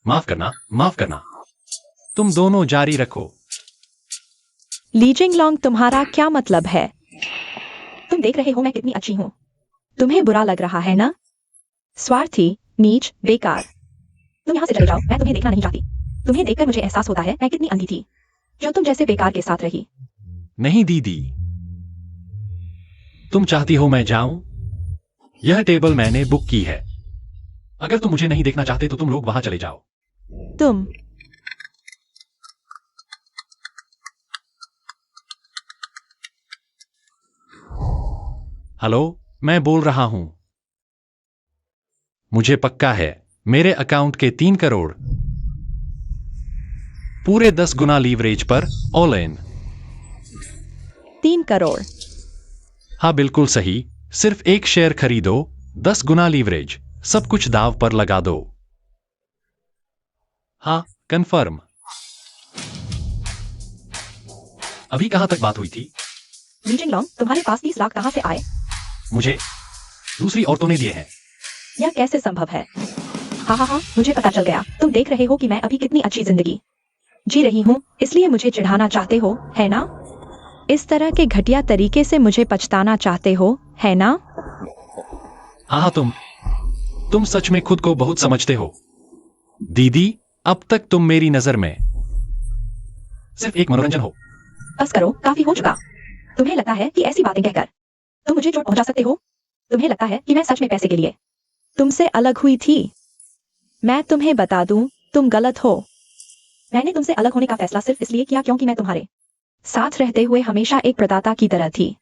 माफ करना, माफ करना। तुम दोनों जारी रखो। ली जिंगलॉन्ग, तुम्हारा क्या मतलब है? तुम देख रहे हो मैं कितनी अच्छी हूं। तुम्हें बुरा लग रहा है ना? स्वार्थी, नीच, बेकार। तुम यहां से चले जाओ, मैं तुम्हें देखना नहीं चाहती। तुम्हें देखकर मुझे एहसास होता है मैं कितनी अंधी थी जो तुम जैसे बेकार के साथ रही। नहीं दीदी, तुम चाहती हो मैं जाऊं? यह टेबल मैंने बुक की है। अगर तुम मुझे नहीं देखना चाहते तो तुम लोग वहां चले जाओ। तुम हेलो, मैं बोल रहा हूं। मुझे पक्का है मेरे अकाउंट के 3 करोड़ पूरे 10 गुना लीवरेज पर ऑल इन। 3 करोड़? हाँ बिल्कुल सही। सिर्फ एक शेयर खरीदो, 10 गुना लीवरेज, सब कुछ दाव पर लगा दो। हाँ कंफर्म। अभी कहां तक बात हुई थी? ली जिंगलॉन्ग, तुम्हारे पास 30 लाख कहां से आए? मुझे दूसरी औरतों ने दिए हैं। यह कैसे संभव है? हाँ, मुझे पता चल गया। तुम देख रहे हो कि मैं अभी कितनी अच्छी जिंदगी जी रही हूँ, इसलिए मुझे चिढ़ाना चाहते हो, है ना? इस तरह के घटिया तरीके से मुझे पछताना चाहते हो, है ना? हाँ, तुम सच में खुद को बहुत समझते हो। दीदी, अब तक तुम मेरी नजर में सिर्फ एक मनोरंजन हो। बस करो, काफी हो चुका। तुम्हें लगता है कि ऐसी बातें कहकर तुम मुझे चोट पहुंचा सकते हो? तुम्हें लगता है कि मैं सच में पैसे के लिए तुमसे अलग हुई थी? मैं तुम्हें बता दूं, तुम गलत हो। मैंने तुमसे अलग होने का फैसला सिर्फ इसलिए किया क्योंकि मैं तुम्हारे साथ रहते हुए हमेशा एक प्रदाता की तरह थी,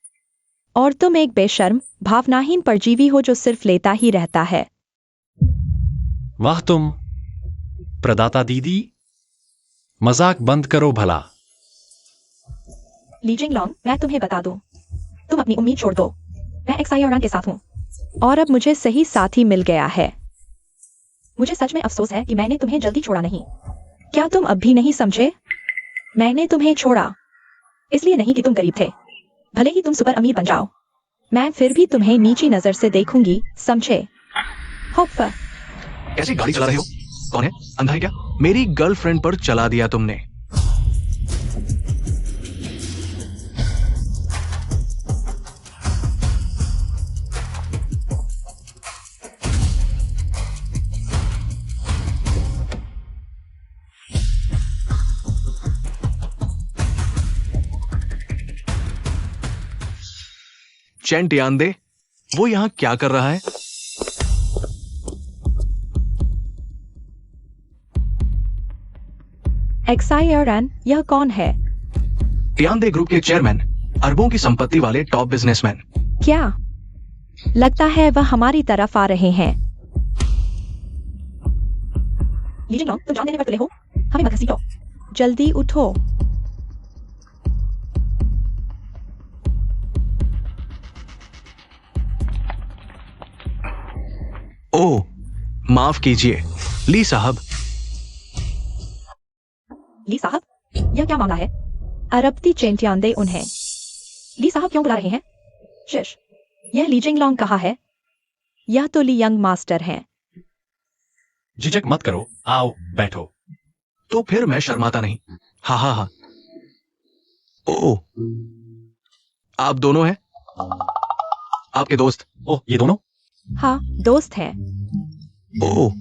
और तुम एक बेशर्म, भावनाहीन परजीवी हो जो सिर्फ लेता ही रहता है। वाह तुम प्रदाता दीदी, मजाक बंद करो भला। ली जिंगलॉन्ग, मैं तुम्हें बता दूं, तुम अपनी उम्मीद छोड़ दो। मैं एक्सायोरन के साथ हूं, और अब मुझे सही साथी मिल गया है। मुझे सच में अफसोस है कि मैंने तुम्हें जल्दी छोड़ा नहीं। क्या तुम अब भी नहीं समझे? मैंने तुम्हें छोड़ा इसलिए नहीं कि तुम गरीब थे, भले ही तुम सुपर अमीर बन जाओ, मैं फिर भी तुम्हें नीची नजर से देखूंगी, समझे? होप। कैसे गाड़ी चला रहे हो? कौन है? अंधा है क्या? मेरी गर्लफ्रेंड पर चला दिया तुमने। चैन ध्यान दे, वो यहां क्या कर रहा है? XIRN, यह कौन है? ध्यान दे ग्रुप के चेयरमैन, अरबों की संपत्ति वाले टॉप बिजनेसमैन। क्या लगता है वह हमारी तरफ आ रहे हैं? लीजिए तुम जान देने पर तुले हो, हमें मत घसीटो। जल्दी उठो। ओह, माफ कीजिए ली साहब। ली साहब, यह क्या मामला है? अरबती चेंटियान उन्हें ली साहब क्यों बुला रहे हैं? शिश, यह ली जिंगलोंग कहाँ है? यह तो ली यंग मास्टर हैं। झिझक मत करो, आओ बैठो। तो फिर मैं शर्माता नहीं। हाँ हाँ हाँ। ओह, आप दोनों हैं? आपके दोस्त? ओह, ये दोनों? हाँ, दोस्त हैं। ओह,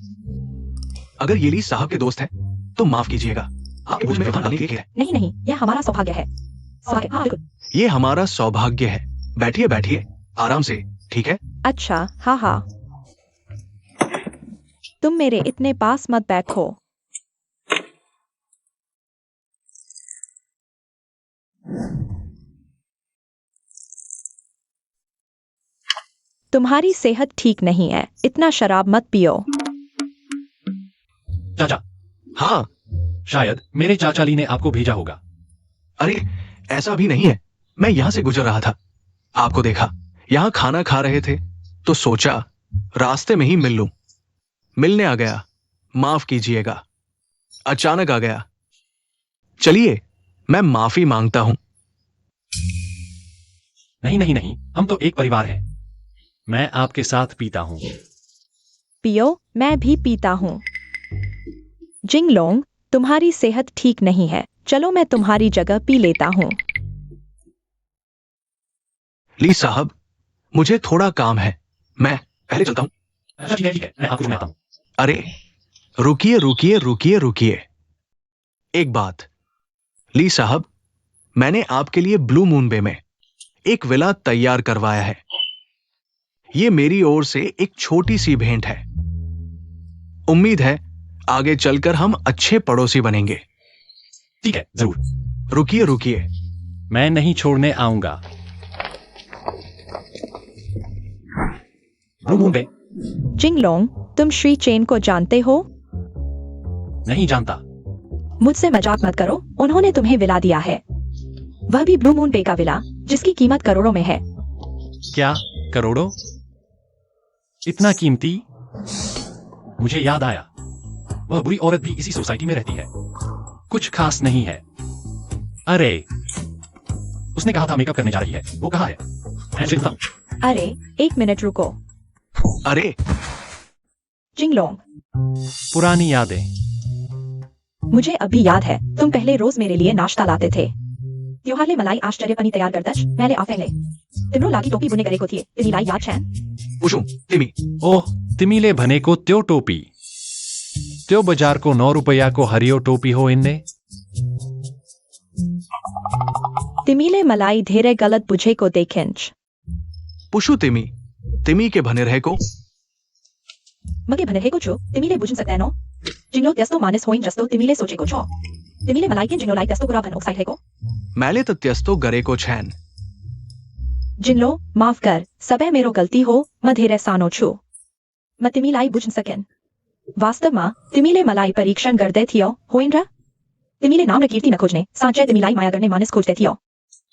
अगर ये ली साहब के दोस्त हैं, तो माफ कीजिएगा, आपके मुझ में तूफान डालने के लिए है। नहीं नहीं, यह हमारा सौभाग्य है। सौभाग्य, हाँ बिल्कुल। ये हमारा सौभाग्य है। बैठिए बैठिए, आराम से, ठीक है? अच्छा, हाँ हाँ। तुम मेरे इतने पास मत बैठो। तुम्हारी सेहत ठीक नहीं है, इतना शराब मत पियो। चाचा, हाँ। शायद मेरे चाचा ली ने आपको भेजा होगा। अरे ऐसा भी नहीं है, मैं यहां से गुजर रहा था, आपको देखा, यहां खाना खा रहे थे, तो सोचा रास्ते में ही मिल लूं। मिलने आ गया, माफ कीजिएगा, अचानक आ गया। चलिए, मैं माफी मांगता हूं। नहीं नहीं नहीं, हम तो एक परिवार हैं। मैं आपके साथ पीता हूं। पियो, मैं भी पीता हूँ। जिंगलोंग, तुम्हारी सेहत ठीक नहीं है, चलो मैं तुम्हारी जगह पी लेता हूँ। ली साहब, मुझे थोड़ा काम है, मैं पहले चलता हूं। अच्छा ठीक है, मैं आपको सुनाता हूं। अरे रुकिए रुकिए रुकिए रुकिए, एक बात। ली साहब, मैंने आपके लिए ब्लू मून बे में एक विला तैयार करवाया है। ये मेरी ओर से एक छोटी सी भेंट है। उम्मीद है आगे चलकर हम अच्छे पड़ोसी बनेंगे। ठीक है, जरूर। रुकिए रुकिए, मैं नहीं छोड़ने आऊंगा। ब्लू मून बे? जिंगलोंग, तुम श्री चेन को जानते हो? नहीं जानता। मुझसे मजाक मत करो, उन्होंने तुम्हें विला दिया है, वह भी ब्लू मून बे का विला, जिसकी कीमत करोड़ों में है। क्या करोड़ों? इतना कीमती? मुझे याद आया, वह बुरी औरत भी इसी सोसाइटी में रहती है, कुछ खास नहीं है। अरे, उसने कहा था मेकअप करने जा रही है, वो कहाँ है? मैं चिंता हूं। अरे एक मिनट रुको। अरे जिंगलोंग, पुरानी यादें। मुझे अभी याद है, तुम पहले रोज मेरे लिए नाश्ता लाते थे। त्योहारले मलाई आश्चर्य पनी तैयार करदच, मैंने आफेंगले तिम्रो लागी टोपी बुने गरेको थिए, तिमीलाई याद छन्? पूछूं तिमी? ओह, तिमीले भनेको त्यो टोपी, त्यो बजारको 9 रुपैयाँ को हरियो टोपी हो इनने? तिमीले मलाई धेरै गलत बुझेको देखिन्छ। पुछु तिमी, तिमी के भने रहेको? मगे भनेको छु, तिमीले बुझ्न सक्दैनौ। जिंगलो त्यस्तो मानिस होइन जस्तो तिमीले सोचेको छौ। तिमीले मलाई किन जिंगलोलाई त्यस्तो कुरा भन्नु उक्साइरहेको? मैले त त्यस्तो गरेको छैन। जिंगलो, माफ कर, सबै मेरो गल्ती हो, म धेरै सानो छु, म तिमीलाई बुझ्न सकेन। वास्तवमा तिमीले मलाई परीक्षण गर्दै थियौ, होइन र? तिमीले नाम र कीर्ति नखोज्ने, साँच्चै तिमीलाई माया गर्ने मानिस खोज्दै थियौ,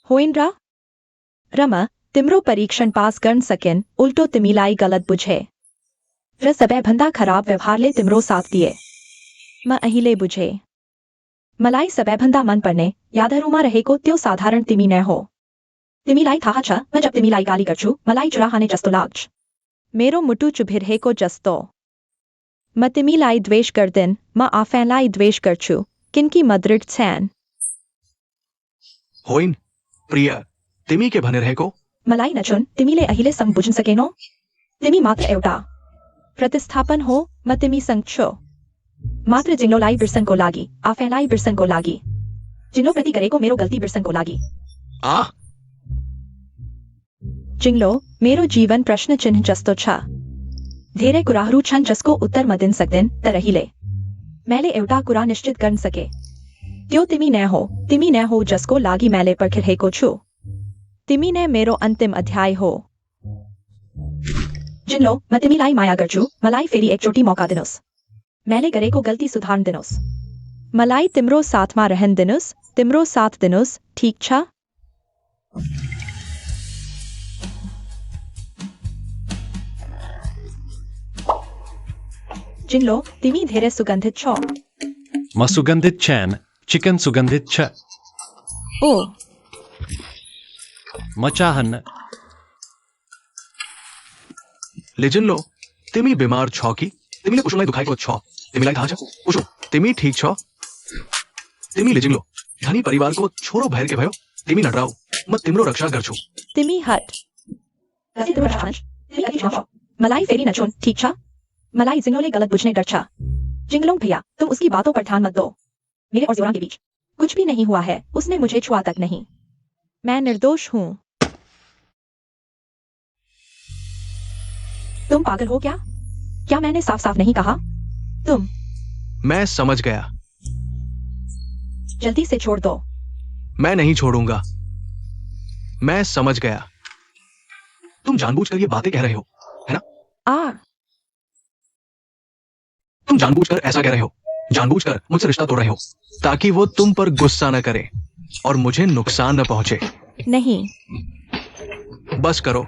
होइन र? र म तिम्रो परीक्षण पास गर्न सकेन, उल्टो तिमीलाई गलत बुझे र सबैभन्दा खराब व्यवहारले तिम्रो साथ दिए। म अहिले बुझे। मलाई सबैभन्दा मन पर्ने यादहरूमा रहेको त्यो साधारण तिमी नै हो। तिमीलाई थाहा छ म जब तिमीलाई गाली गर्छु मलाई चुराहाने जस्तो लाग्छ। मेरो मुटु चुभिरहेको जस्तो। म तिमीलाई द्वेष गर्दिन, म आफैलाई द्वेष गर्छु, किनकि म दृढ छैन। होइन प्रिय, तिमी के भने रहेको? मलाई नछुन, तिमीले अहिलेसम्म बुझ्न सकेनौ? तिमी मात्र एउटा प्रतिस्थापन हो, म तिमीसँग छु। मात्र जिङ्लोलाई बिर्सनको लागि, आफैलाई बिर्सनको लागि। जिङ्लो प्रति गरेको मेरो गल्ती बिर्सनको लागि। आ जिङ्लो मेरो जीवन प्रश्न चिन्ह जस्तो छ। धेरै कुराहरू छन् जसको उत्तर म दिन सक्दिन, तर अहिले मैले एउटा कुरा निश्चित गर्न सके। त्यो तिमी नै हो, तिमी नै हो जसको लागि मैले पर्खिरहेको छु। तिमी नै मेरो अन्तिम अध्याय हो। जिङ्लो, म तिमीलाई माया गर्छु, मलाई फेरि एकचोटि मौका दिनुहोस्। मैले गरेको गल्ती सुधार्न दिनुहोस्। मलाई तिम्रो साथमा रहन दिनुहोस्, तिम्रो साथ दिनुहोस्, ठिक छ? जिङ्लो, तिमी धेरै सुगन्धित छौ। म सुगन्धित छैन, चिकन सुगन्धित छ। ओ म चाहन्न। लिजिन्लो, तिमी बिमार छौ कि? तिमीले पुषुलाई दुखाएको छ? तिमीलाई थाहा छ? पुषु, तिमी ठीक छौ? तिमी लिजिन्लो, धनी परिवारको छोरो भएर के भयो? तिमी नडराऊ, म तिम्रो रक्षा गर्छु। तिमी हट। मलाई फेरि नछुन, ठीक छ? मलाई जिङ्लोले गलत बुझ्ने डर छ। जिङ्लोंग भैया, तुम उसकी बातों पर ध्यान मत दो। मेरे और जोरान के बीच कुछ भी नहीं हुआ है, उसने मुझे छुआ तक नहीं। मैं निर्दोष हूँ। तुम पागल हो क्या? क्या मैंने साफ साफ नहीं कहा? तुम मैं समझ गया। जल्दी से छोड़ दो। मैं नहीं छोड़ूंगा। मैं समझ गया। तुम जानबूझकर ये बातें कह रहे हो, है ना? तुम जानबूझकर ऐसा कह रहे हो, जानबूझकर मुझसे रिश्ता तोड़ रहे हो, ताकि वो तुम पर गुस्सा न करे और मुझे नुकसान न पहुंचे। नहीं बस करो।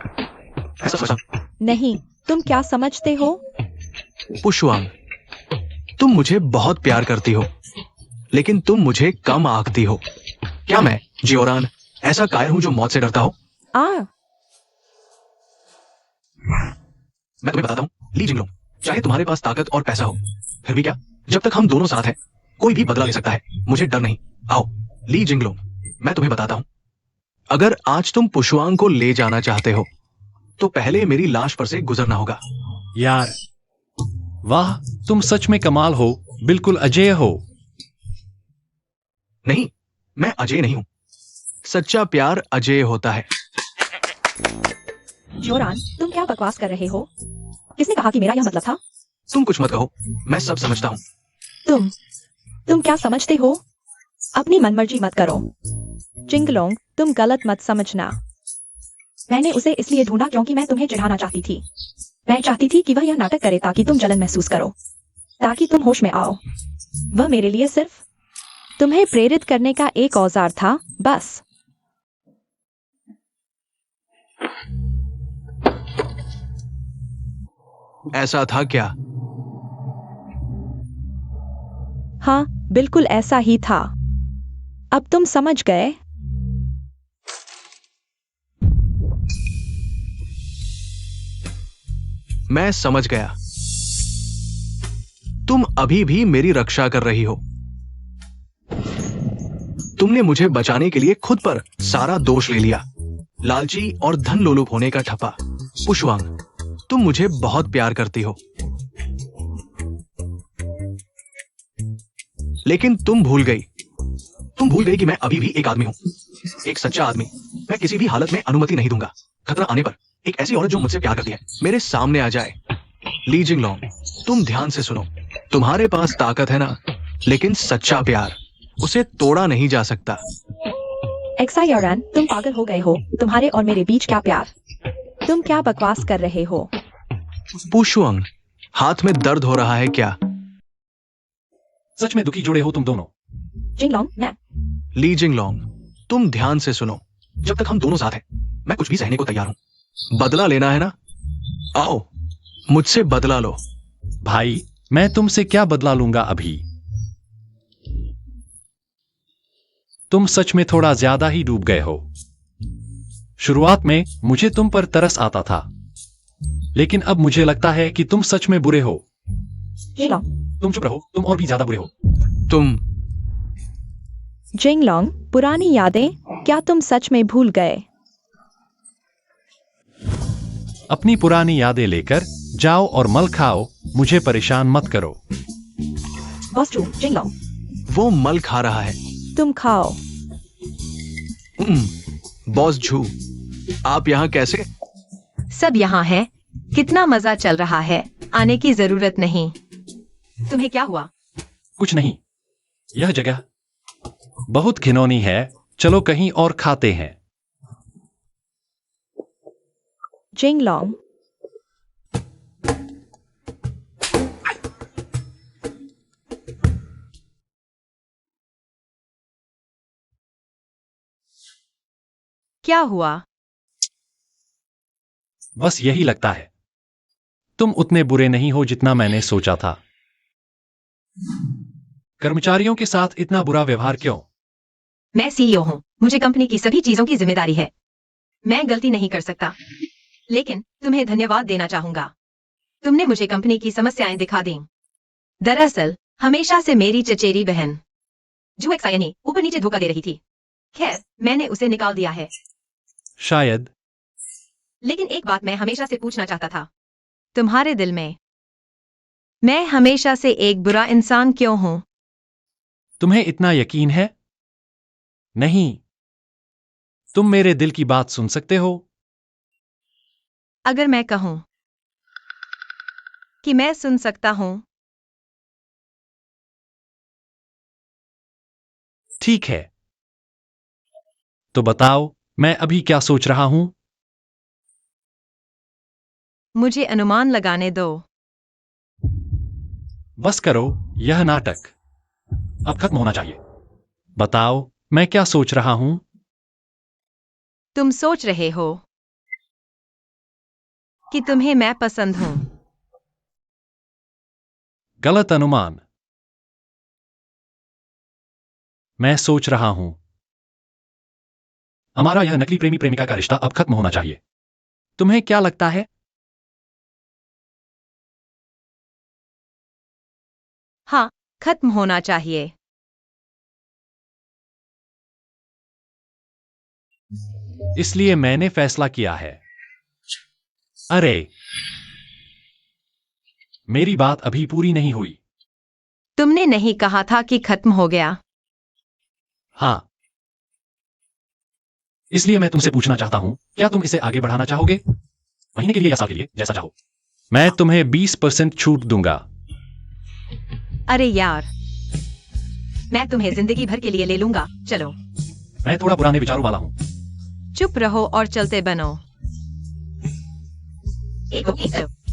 ऐसा सोचा। नहीं, तुम क्या समझते हो? पुष्वांग, तुम मुझे बहुत प्यार करती हो, लेकिन तुम मुझे कम आंकती हो। क्या मैं जियोरान ऐसा कायर हूं जो मौत से डरता हो? मैं तुम्हें बताता हूं, ली जिंगलोंग, चाहे तुम्हारे पास ताकत और पैसा हो, फिर भी क्या, जब तक हम दोनों साथ हैं, कोई भी बदला ले सकता है। मुझे डर नहीं। आओ ली जिंगलोंग, मैं तुम्हें बताता हूं, अगर आज तुम पुष्वांग को ले जाना चाहते हो, तो पहले मेरी लाश पर से गुजरना होगा। यार, वाह, तुम सच में कमाल हो, बिल्कुल अजेय हो। नहीं, मैं अजय नहीं हूं। सच्चा प्यार अजय होता है। जोरान, तुम क्या बकवास कर रहे हो? किसने कहा कि मेरा यह मतलब था? तुम कुछ मत कहो, मैं सब समझता हूं। तुम क्या समझते हो? अपनी मनमर्जी मत करो। जिंगलोंग, तुम गलत मत समझना। मैंने उसे इसलिए ढूंढा क्योंकि मैं तुम्हें चिढ़ाना चाहती थी। मैं चाहती थी कि वह यह नाटक करे ताकि तुम जलन महसूस करो, ताकि तुम होश में आओ। वह मेरे लिए सिर्फ तुम्हें प्रेरित करने का एक औजार था, बस। ऐसा था क्या? हाँ, बिल्कुल ऐसा ही था। अब तुम समझ गए? मैं समझ गया। तुम अभी भी मेरी रक्षा कर रही हो। तुमने मुझे बचाने के लिए खुद पर सारा दोष ले लिया। लालची और धन लोलुप होने का ठप्पा। पुष्वांग, तुम मुझे बहुत प्यार करती हो, लेकिन तुम भूल गई कि मैं अभी भी एक आदमी हूं, एक सच्चा आदमी। मैं किसी भी हालत में अनुमति नहीं दूंगा। खतरा आने पर एक ऐसी औरत जो मुझसे प्यार करती है मेरे सामने आ जाए। ली जिंगलोंग, तुम ध्यान से सुनो। तुम्हारे पास ताकत है ना, लेकिन सच्चा प्यार, उसे तोड़ा नहीं जा सकता। एक्सायोरान, तुम पागल हो गए हो। तुम्हारे और मेरे बीच क्या प्यार? तुम क्या बकवास कर रहे हो? पुष्वांग, हाथ में दर्द हो रहा है क्या? सच में दुखी जुड़े हो तुम दोनों। जिंगलोंग, मैं ली जिंगलोंग, तुम ध्यान से सुनो। जब तक हम दोनों साथ हैं, मैं कुछ भी सहने को तैयार हूं। बदला लेना है ना? आओ, मुझसे बदला लो। भाई, मैं तुमसे क्या बदला लूंगा अभी? तुम सच में थोड़ा ज्यादा ही डूब गए हो। शुरुआत में मुझे तुम पर तरस आता था, लेकिन अब मुझे लगता है कि तुम सच में बुरे हो। जिंगलोंग, तुम चुप रहो, तुम और भी ज्यादा बुरे हो। तुम जिंगलोंग, पुरानी यादें, क्या तुम सच में भूल गए? अपनी पुरानी यादें लेकर जाओ और मल खाओ, मुझे परेशान मत करो। बॉस चू, जिंगलोंग, वो मल खा रहा है। तुम खाओ। बॉस झू, आप यहाँ कैसे? सब यहाँ है। कितना मजा चल रहा है, आने की जरूरत नहीं। तुम्हें क्या हुआ? कुछ नहीं, यह जगह बहुत घिनौनी है। चलो कहीं और खाते हैं। जिंगलोंग, क्या हुआ? बस यही लगता है। तुम उतने बुरे नहीं हो जितना मैंने सोचा था। कर्मचारियों के साथ इतना बुरा व्यवहार क्यों? मैं सीईओ हूँ, मुझे कंपनी की सभी चीजों की जिम्मेदारी है। मैं गलती नहीं कर सकता, लेकिन तुम्हें धन्यवाद देना चाहूंगा। तुमने मुझे कंपनी की समस्याएं दिखा दी। दरअसल हमेशा से मेरी चचेरी बहन जो एक सायनी ऊपर नीचे धोखा दे रही थी। खैर, मैंने उसे निकाल दिया है। शायद। लेकिन एक बात मैं हमेशा से पूछना चाहता था, तुम्हारे दिल में मैं हमेशा से एक बुरा इंसान क्यों हूं? तुम्हें इतना यकीन है? नहीं, तुम मेरे दिल की बात सुन सकते हो। अगर मैं कहूं कि मैं सुन सकता हूं, ठीक है, तो बताओ मैं अभी क्या सोच रहा हूं। मुझे अनुमान लगाने दो। बस करो, यह नाटक अब खत्म होना चाहिए। बताओ मैं क्या सोच रहा हूं। तुम सोच रहे हो कि तुम्हें मैं पसंद हूं। गलत अनुमान। मैं सोच रहा हूं हमारा यह नकली प्रेमी प्रेमिका का रिश्ता अब खत्म होना चाहिए। तुम्हें क्या लगता है? हाँ, खत्म होना चाहिए। इसलिए मैंने फैसला किया है। अरे, मेरी बात अभी पूरी नहीं हुई। तुमने नहीं कहा था कि खत्म हो गया। हाँ, इसलिए मैं तुमसे पूछना चाहता हूं, क्या तुम इसे आगे बढ़ाना चाहोगे? महीने के लिए या साल के लिए, जैसा चाहो। मैं तुम्हें 20% छूट दूंगा। अरे यार, मैं तुम्हें जिंदगी भर के लिए ले लूंगा। चलो। मैं थोड़ा पुराने विचारों वाला हूं। चुप रहो और चलते बनो। एक, दो, एक, दो।